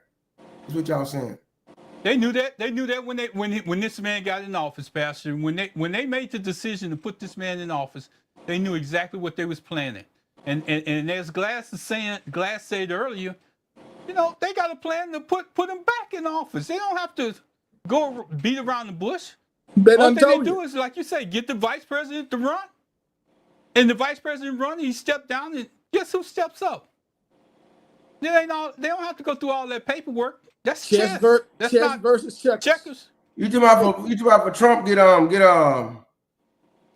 Is what y'all saying? They knew that. They knew that when this man got in office, Pastor. When they made the decision to put this man in office, they knew exactly what they was planning. And as Glass said earlier, you know, they got a plan to put him back in office. They don't have to go beat around the bush. All they do is, like you say, get the vice president to run. And the vice president run, he stepped down, and guess who steps up? They don't have to go through all that paperwork. That's chess. That's not versus checkers. You talking about for Trump get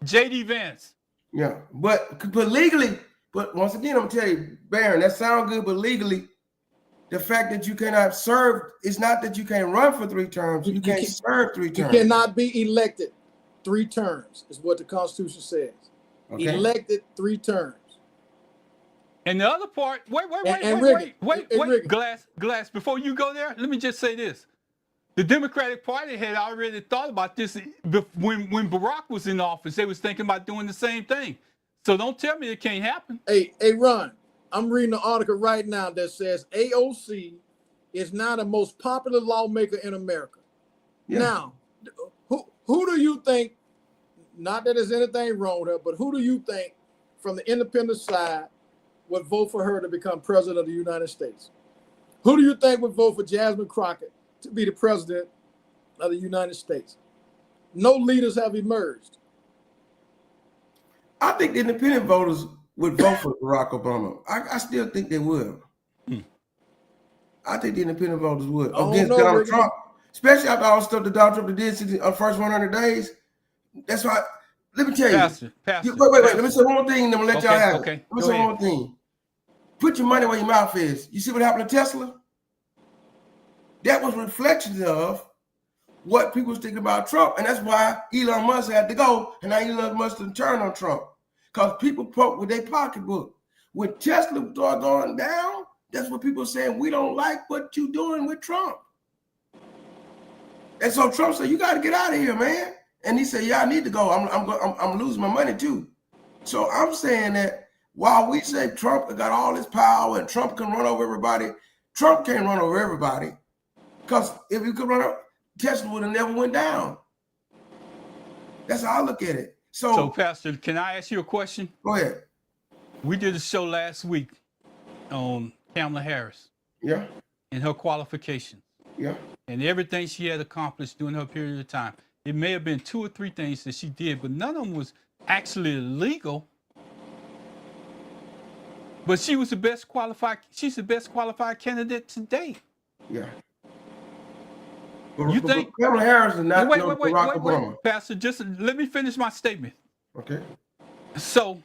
J.D. Vance. Yeah, but legally, but once again, I'm gonna tell you, Baron, that sounds good, but legally, the fact that you cannot serve is not that you can't run for 3 terms. You can't serve 3 terms. You cannot be elected 3 terms, is what the Constitution says. Okay. Elected 3 terms. And the other part, wait, Glass, before you go there, let me just say this. The Democratic Party had already thought about this when Barack was in office. They was thinking about doing the same thing. So don't tell me it can't happen. Hey, Ron, I'm reading an article right now that says AOC is now the most popular lawmaker in America. Yeah. Now, who do you think, not that there's anything wrong with her, but who do you think from the independent side would vote for her to become president of the United States? Who do you think would vote for Jasmine Crockett to be the president of the United States? No leaders have emerged. I think the independent voters would vote for Barack Obama. I still think they will. I think the independent voters would against Donald Trump, especially after all the stuff that Donald Trump did in the first 100 days. That's why. Let me tell you. Pastor, wait. Let me say one more thing, and then I'm gonna let y'all have it. Okay. Let me say one more thing. Put your money where your mouth is. You see what happened to Tesla? That was reflections of what people was thinking about Trump. And that's why Elon Musk had to go. And now Elon Musk didn't turn on Trump. Because people poke with their pocketbook. When Tesla started going down, that's what people are saying, we don't like what you're doing with Trump. And so Trump said, you got to get out of here, man. And he said, yeah, I need to go. I'm losing my money too. So I'm saying that while we say Trump got all this power and Trump can run over everybody, Trump can't run over everybody. Because if he could run over, Tesla would have never went down. That's how I look at it. So, Pastor, can I ask you a question? Go ahead. We did a show last week on Kamala Harris. Yeah. And her qualifications. Yeah. And everything she had accomplished during her period of time. It may have been 2 or 3 things that she did, but none of them was actually illegal. But she was the best qualified. She's the best qualified candidate today. Yeah. You think Kamala Harris is not wait, Barack Obama? Pastor, just let me finish my statement. Okay. So,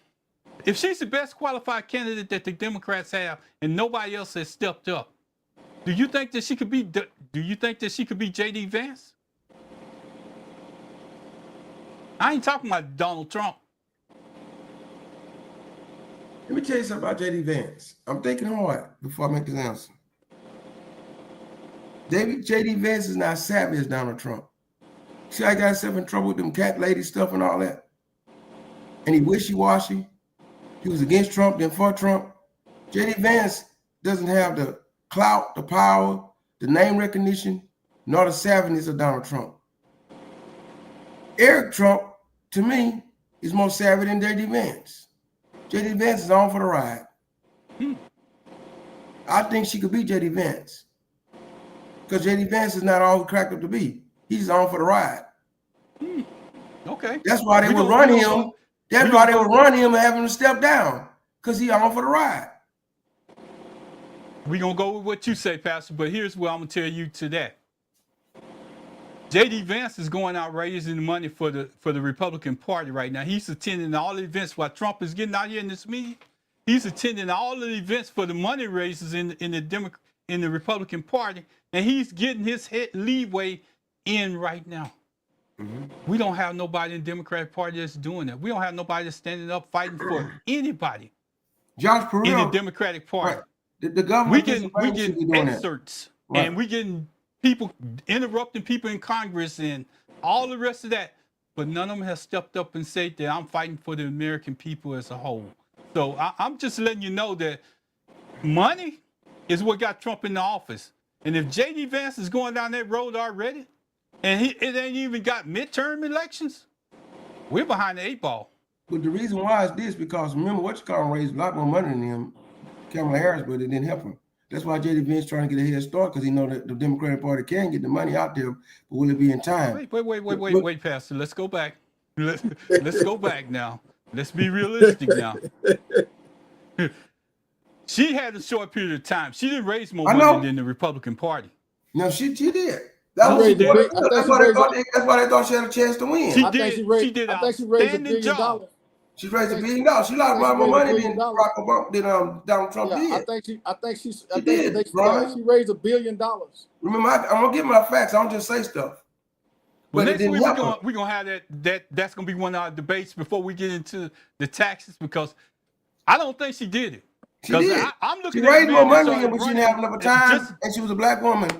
if she's the best qualified candidate that the Democrats have, and nobody else has stepped up, do you think that she could be? Do you think that she could be J.D. Vance? I ain't talking about Donald Trump. Let me tell you something about J.D. Vance. I'm thinking hard before I make this answer. J.D. Vance is not savvy as Donald Trump. See, I got himself in trouble with them cat lady stuff and all that. And he wishy-washy. He was against Trump, then for Trump. J.D. Vance doesn't have the clout, the power, the name recognition, nor the savviness of Donald Trump. Eric Trump, to me, is more savvy than J.D. Vance. J.D. Vance is on for the ride. I think she could be J.D. Vance. Because J.D. Vance is not all cracked up to be. He's on for the ride. Okay. That's why they would run him. That's why they would run him and have him step down. Because he's on for the ride. We're going to go with what you say, Pastor, but here's what I'm going to tell you to that. J.D. Vance is going out raising the money for the Republican Party right now. He's attending all the events while Trump is getting out here in this meeting. He's attending all the events for the money raisers in the Republican Party, and he's getting his leeway in right now. Mm-hmm. We don't have nobody in the Democratic Party that's doing that. We don't have nobody that's standing up fighting for anybody in the Democratic Party. Right. The government we getting excerpts, right. And we getting people interrupting people in Congress and all the rest of that, but none of them have stepped up and said that I'm fighting for the American people as a whole. So I'm just letting you know that money is what got Trump in the office. And if J.D. Vance is going down that road already, and it ain't even got midterm elections, we're behind the 8 ball. But the reason why is this, because remember, raised a lot more money than him, Kamala Harris, but it didn't help him. That's why J.D. Vance trying to get a head start, because he know that the Democratic Party can get the money out there, but will it be in time? Wait, Pastor. Let's go back. Let's go back now. Let's be realistic now. She had a short period of time. She didn't raise more money than the Republican Party. No, she did. That's why they thought she had a chance to win. She did I think she raised $1 billion. She raised $1 billion. She lost a lot more money than Barack Obama, than Donald Trump did. I think she raised $1 billion. Remember, I'm gonna give my facts. I don't just say stuff. But next week we're gonna have that's gonna be one of our debates before we get into the taxes, because I don't think she did it. She did. I'm looking she raised more money than him, but she didn't have enough time, and she was a black woman.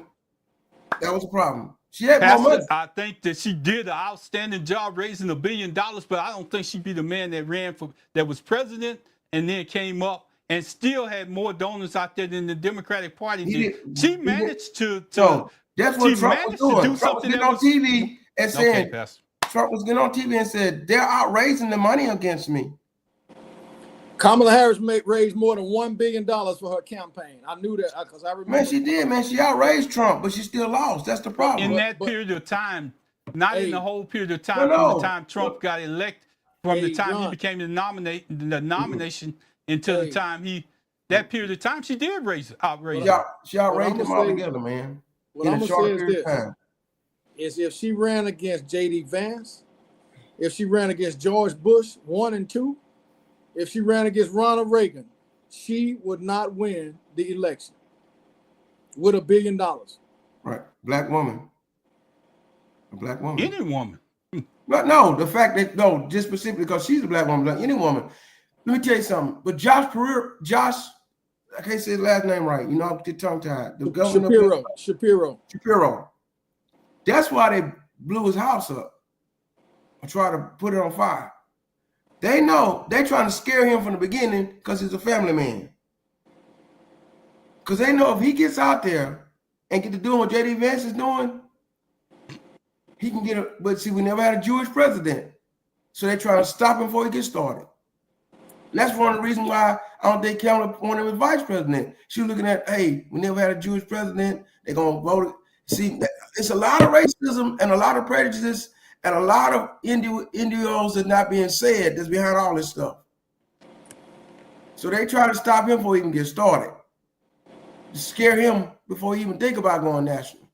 That was a problem. She had more money. I think that she did an outstanding job raising $1 billion, but I don't think she'd be the man that was president and then came up and still had more donors out there than the Democratic Party did. She managed to that's what Trump was doing. Trump was getting on TV and saying, Trump was getting on TV and said, they're outraising the money against me. Kamala Harris raised more than $1 billion for her campaign. I knew that because I remember. Man, she did, man. She outraised Trump, but she still lost. That's the problem. In that period of time, not in the whole period of time, from the time Trump got elected, from the time he became the nomination until the time that period of time, she did outraise. She outraised them all together, man. What I'm going to say is this, is if she ran against J.D. Vance, if she ran against George Bush 1 and 2, if she ran against Ronald Reagan, she would not win the election with $1 billion. Right. Black woman. A black woman. Any woman. No, the fact that, just specifically because she's a black woman, like any woman. Let me tell you something. But Josh, I can't say his last name right. You know, I'm tongue-tied. The governor Shapiro. That's why they blew his house up. or try to put it on fire. They know they're trying to scare him from the beginning because he's a family man. Because they know if he gets out there and get to doing what J.D. Vance is doing, he can get it. But see, we never had a Jewish president. So they're trying to stop him before he gets started. And that's one of the reasons why I don't think Kamala wanted him as vice president. She was looking at, hey, we never had a Jewish president. They're going to vote. See, it's a lot of racism and a lot of prejudice and a lot of individuals that's not being said that's behind all this stuff. So they try to stop him before he even gets started. To scare him before he even think about going national.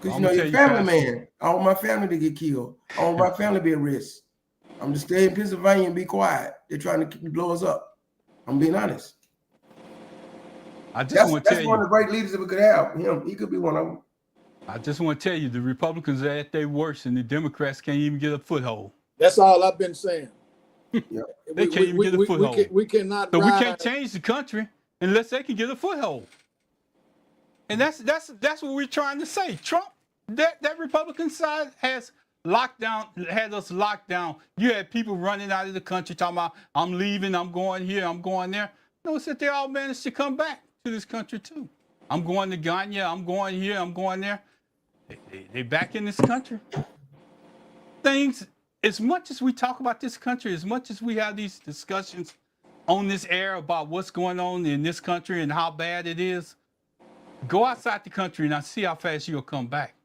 Because, you're a family man. I want my family to get killed. I want my family to be at risk. I'm just stay in Pennsylvania and be quiet. They're trying to blow us up. I'm being honest. That's one of the great leaders that we could have. Him, he could be one of them. I just want to tell you, the Republicans are at their worst, and the Democrats can't even get a foothold. That's all I've been saying. Yeah. They can't even get a foothold. We cannot. So we can't change the country unless they can get a foothold. And that's what we're trying to say. Trump, that Republican side has us locked down. You had people running out of the country talking about, I'm leaving, I'm going here, I'm going there. Notice that they all managed to come back to this country too. I'm going to Ghana, I'm going here, I'm going there. They back in this country. Things, as much as we talk about this country, as much as we have these discussions on this air about what's going on in this country and how bad it is, go outside the country and I see how fast you'll come back.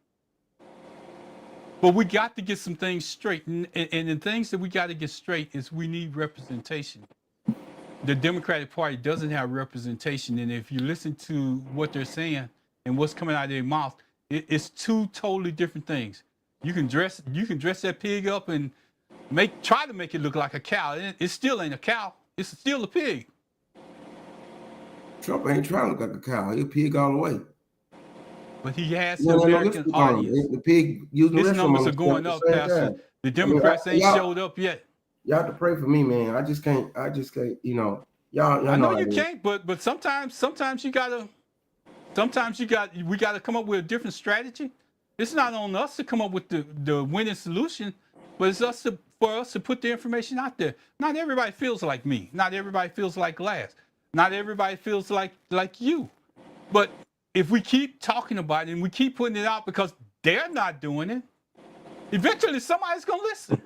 But we got to get some things straight. And the things that we got to get straight is we need representation. The Democratic Party doesn't have representation. And if you listen to what they're saying and what's coming out of their mouth, it's two totally different things. You can dress that pig up and try to make it look like a cow. It still ain't a cow. It's still a pig. Trump ain't trying to look like a cow. He's a pig all the way. But he has the American audience. The pig using his numbers are going up, Pastor. The Democrats ain't showed up yet. Y'all have to pray for me, man. I just can't. Y'all I know you can't, but sometimes we gotta come up with a different strategy. It's not on us to come up with the winning solution, but it's for us to put the information out there. Not everybody feels like me. Not everybody feels like Glass. Not everybody feels like you. But if we keep talking about it and we keep putting it out because they're not doing it, eventually somebody's gonna listen.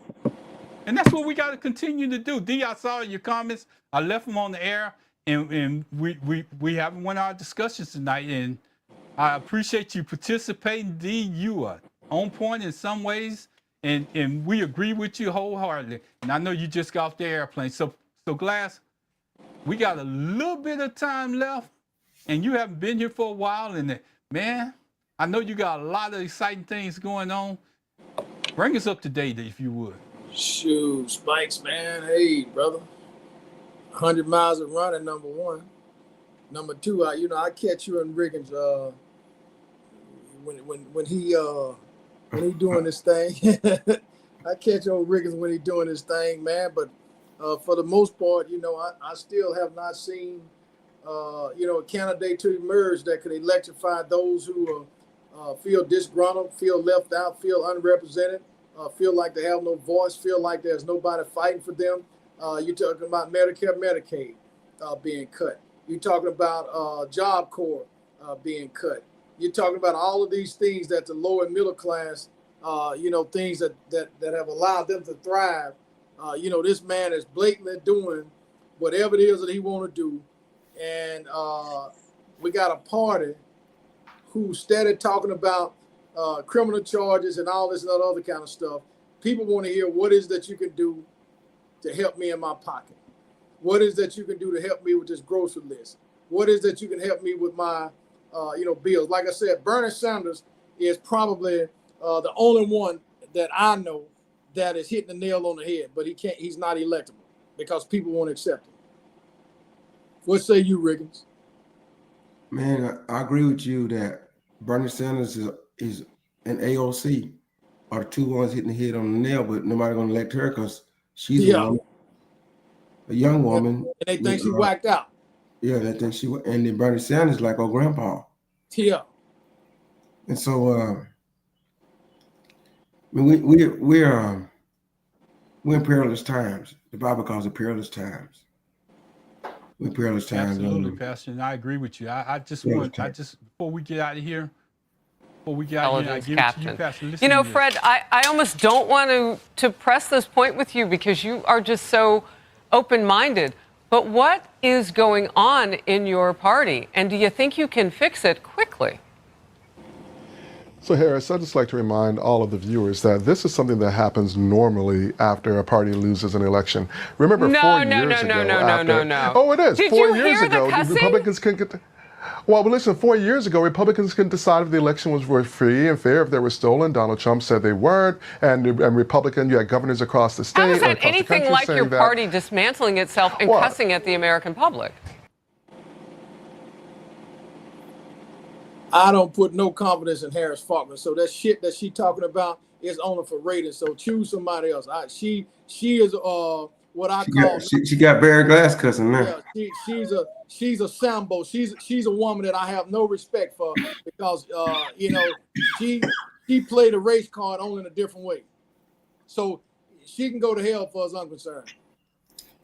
And that's what we got to continue to do. D, I saw your comments. I left them on the air, and we haven't won our discussions tonight. And I appreciate you participating. D, you are on point in some ways, and we agree with you wholeheartedly. And I know you just got off the airplane. So Glass, we got a little bit of time left, and you haven't been here for a while. And man, I know you got a lot of exciting things going on. Bring us up to date, if you would. Shoot, Spikes, man. Hey, brother. 100 miles of running, number one. Number two, I catch you and Riggins when he doing this thing. I catch old Riggins when he doing this thing, man. But for the most part, I still have not seen a candidate to emerge that could electrify those who feel disgruntled, feel left out, feel unrepresented. Feel like they have no voice, feel like there's nobody fighting for them. You're talking about Medicare, Medicaid being cut. You're talking about Job Corps being cut. You're talking about all of these things that the lower and middle class, things that have allowed them to thrive. This man is blatantly doing whatever it is that he want to do. And we got a party who started talking about criminal charges and all this and all other kind of stuff. People want to hear what is that you can do to help me in my pocket. What is that you can do to help me with this grocery list? What is that you can help me with my, bills? Like I said, Bernie Sanders is probably the only one that I know that is hitting the nail on the head, but he's not electable because people won't accept him. What say you, Riggins? Man, I agree with you that Bernie Sanders is an AOC are the two ones hitting the head on the nail, but nobody gonna elect her because she's a young woman. And they think she whacked out. Yeah, they think and then Bernie Sanders like old grandpa. Yeah. And so I mean, we're in perilous times. The Bible calls it perilous times. We're in perilous times. Absolutely, Pastor, and I agree with you. I just before we get out of here, I give it to you, Pastor. Listen You know, to this. Fred, I almost don't want to press this point with you because you are just so open-minded. But what is going on in your party? And do you think you can fix it quickly? So, Harris, I'd just like to remind all of the viewers that this is something that happens normally after a party loses an election. Remember, 4 years ago. No. Oh, it is. Did 4 you years hear ago, the cussing? Republicans couldn't get. Well, listen, 4 years ago, Republicans couldn't decide if the election was free and fair, if they were stolen. Donald Trump said they weren't. And you had governors across the state. How is that across the anything country like your saying that. party dismantling itself and cussing at the American public? I don't put no confidence in Harris Faulkner. So that shit that she talking about is only for ratings. So choose somebody else. She is what I call. She got Barry Glass cussing now. Yeah, she's a Sambo. She's a woman that I have no respect for because she played a race card only in a different way. So she can go to hell for as I'm concerned.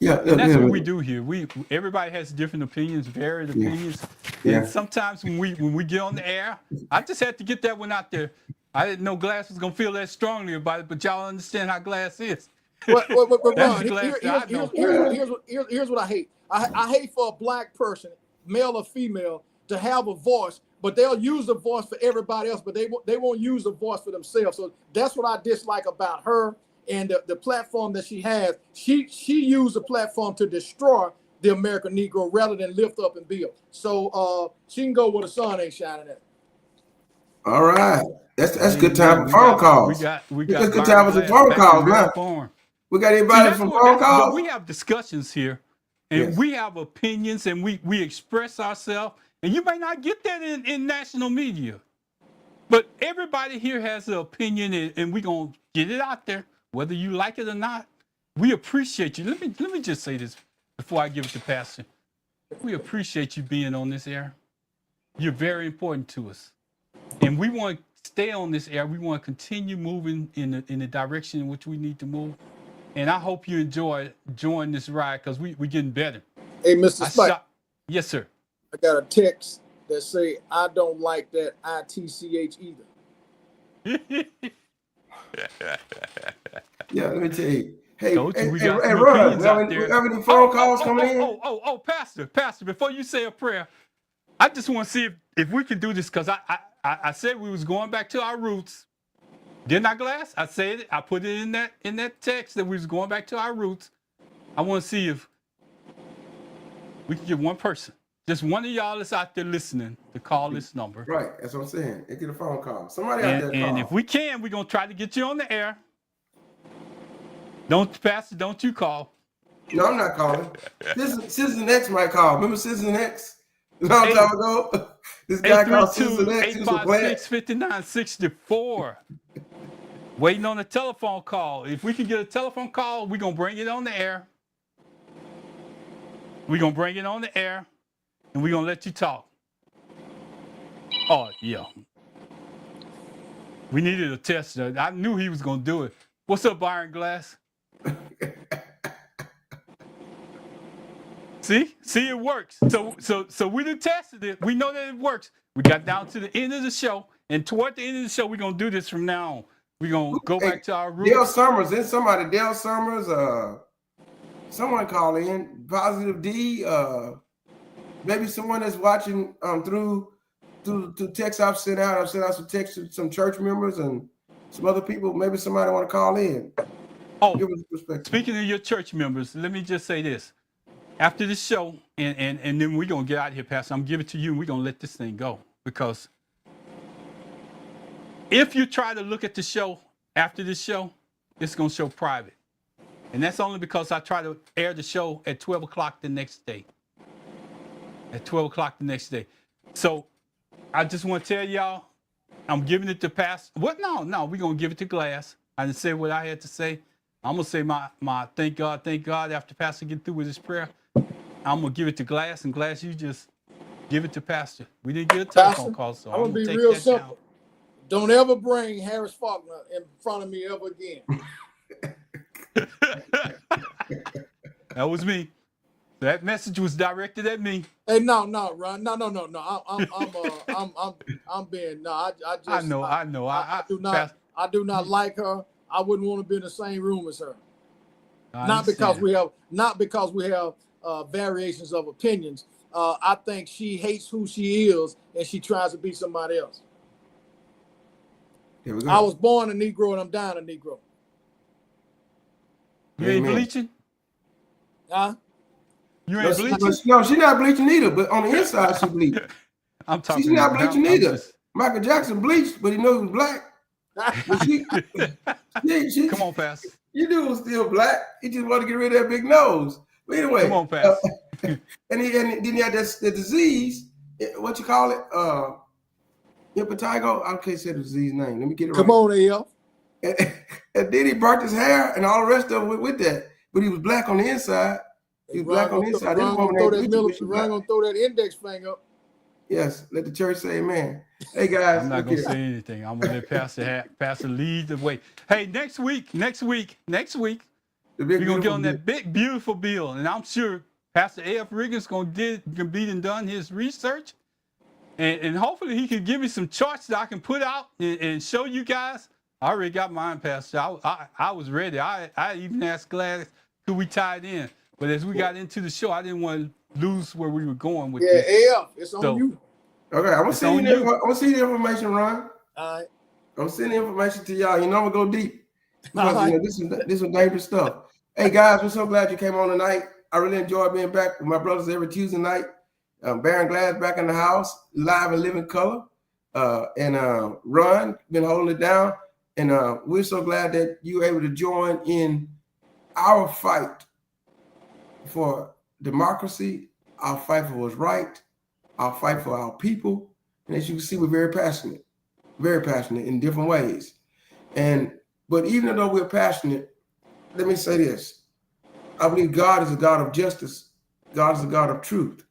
Yeah, and that's what we do here. Everybody has different opinions, varied opinions. Yeah. And sometimes when we get on the air, I just had to get that one out there. I didn't know Glass was gonna feel that strongly about it, but y'all understand how Glass is. Ron, here's what I hate. I hate for a black person, male or female, to have a voice, but they'll use the voice for everybody else, but they won't use the voice for themselves. So that's what I dislike about her and the platform that she has. She used the platform to destroy the American Negro rather than lift up and build. So she can go where the sun ain't shining at. All right. That's good time for phone calls. We got good time for some phone calls now. We got anybody from phone calls? But we have discussions here, and we have opinions, and we express ourselves. And you may not get that in national media, but everybody here has an opinion, and we're gonna get it out there, whether you like it or not. We appreciate you. Let me just say this before I give it to Pastor. We appreciate you being on this air. You're very important to us, and we want to stay on this air. We want to continue moving in the direction in which we need to move. And I hope you enjoy this ride because we're getting better. Hey, Mr. Spike. Yes, sir. I got a text that say I don't like that ITCH either. Yeah, let me tell you. Hey, Rod, we have any phone calls coming in? Oh, Pastor, before you say a prayer, I just want to see if we can do this because I said we was going back to our roots. Didn't I, Glass? I said it. I put it in that text that we was going back to our roots. I want to see if we can get one person, just one of y'all that's out there listening, to call this number. Right, that's what I'm saying. Get a phone call. Somebody out there call. And if we can, we're gonna try to get you on the air. Pastor, don't you call. No, I'm not calling. Citizen X might call. Remember Citizen X? A long time ago? This guy called Citizen X. 856-5964. Waiting on a telephone call. If we can get a telephone call, we're going to bring it on the air. We're going to bring it on the air, and we're going to let you talk. Oh, yeah. We needed a test. I knew he was going to do it. What's up, Byron Glass? See, it works. So we done tested it. We know that it works. We got down to the end of the show, and toward the end of the show, we're going to do this from now on. We're going to go back to our roots. Dale Summers, then somebody, Dale Summers, someone call in, Positive D, maybe someone that's watching through text I've sent out some text to some church members and some other people. Maybe somebody want to call in. Oh, speaking of your church members, let me just say this. After this show, and then we're going to get out of here, Pastor, I'm going to give it to you, and we're going to let this thing go. Because if you try to look at the show after this show, it's going to show private. And that's only because I try to air the show at 12 o'clock the next day. At 12 o'clock the next day. So I just want to tell y'all, I'm giving it to Pastor. What? No, we're going to give it to Glass. I didn't say what I had to say. I'm going to say my thank God after Pastor get through with his prayer. I'm going to give it to Glass, and Glass, you just give it to Pastor. We didn't get a telephone call, so I'm going to be real simple. Don't ever bring Harris Faulkner in front of me ever again. That was me. That message was directed at me. Hey, no, Ron, no. I'm being no. I just. I know. I do not. I do not like her. I wouldn't want to be in the same room as her. Not because we have variations of opinions. I think she hates who she is and she tries to be somebody else. Here we go. I was born a Negro and I'm dying a Negro. You ain't bleaching? Huh? You ain't bleaching? No, she's not bleaching either, but on the inside she bleached. I'm talking. She's not bleaching either. Michael Jackson bleached, but he knew he was black. Come on, Pastor. You knew he was still black. He just wanted to get rid of that big nose. But anyway, come on, Pastor. And then he had the disease. What you call it? Impetigo. I can't say the disease name. Let me get it right. Come on, AL. And then he burnt his hair and all the rest of it with that. But he was black on the inside. He was black on the inside. Ron gonna throw that index finger up. Yes, let the church say amen. Hey guys, I'm not gonna say anything. I'm gonna let Pastor lead the way. Hey, next week, we're gonna get on that big beautiful bill, and I'm sure Pastor A.F. Riggins gonna be done his research, and hopefully he can give me some charts that I can put out and show you guys. I already got mine, Pastor. I was ready. I even asked Gladys, could we tie it in? But as we got into the show, I didn't want to lose where we were going with this. Yeah, AF, it's on you. Okay, I'm gonna see the information, Ron. All right. I'm sending the information to y'all. You know I'm gonna go deep. Because, this is dangerous stuff. Hey guys, we're so glad you came on tonight. I really enjoy being back with my brothers every Tuesday night. Baron Glass back in the house, live and living color. And Ron been holding it down. And we're so glad that you were able to join in our fight for democracy, our fight for what's right, our fight for our people. And as you can see, we're very passionate in different ways. But even though we're passionate, let me say this. I believe God is a God of justice. God is a God of truth.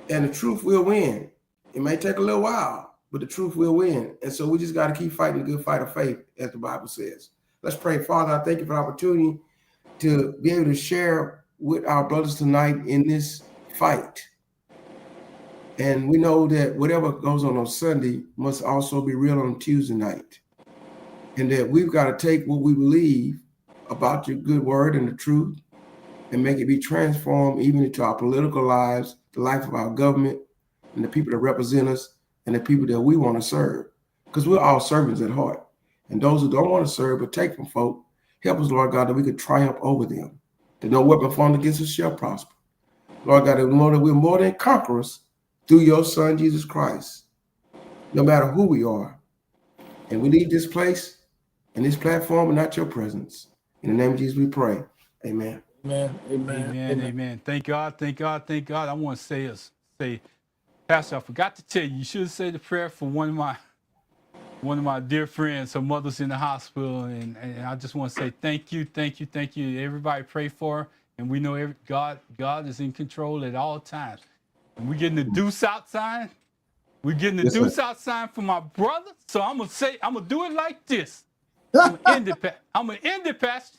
And the truth will win. It may take a little while, but the truth will win. And so we just got to keep fighting the good fight of faith, as the Bible says. Let's pray. Father, I thank you for the opportunity to be able to share with our brothers tonight in this fight. And we know that whatever goes on Sunday must also be real on Tuesday night. And that we've got to take what we believe about your good word and the truth and make it be transformed even into our political lives, the life of our government, and the people that represent us, and the people that we want to serve. Because we're all servants at heart. And those who don't want to serve but take from folk, help us, Lord God, that we could triumph over them. That no weapon formed against us shall prosper. Lord God, that we know that we're more than conquerors through your Son, Jesus Christ, no matter who we are. And we leave this place and this platform and not your presence. In the name of Jesus, we pray. Amen. Amen. Thank God. I want to say, Pastor, I forgot to tell you, you should say the prayer for one of my dear friends. Her mother's in the hospital, and I just want to say thank you. Everybody pray for her, and we know God is in control at all times. And we're getting the deuce out sign. We're getting the deuce out sign for my brother. So I'm gonna do it like this. I'm gonna end it, Pastor.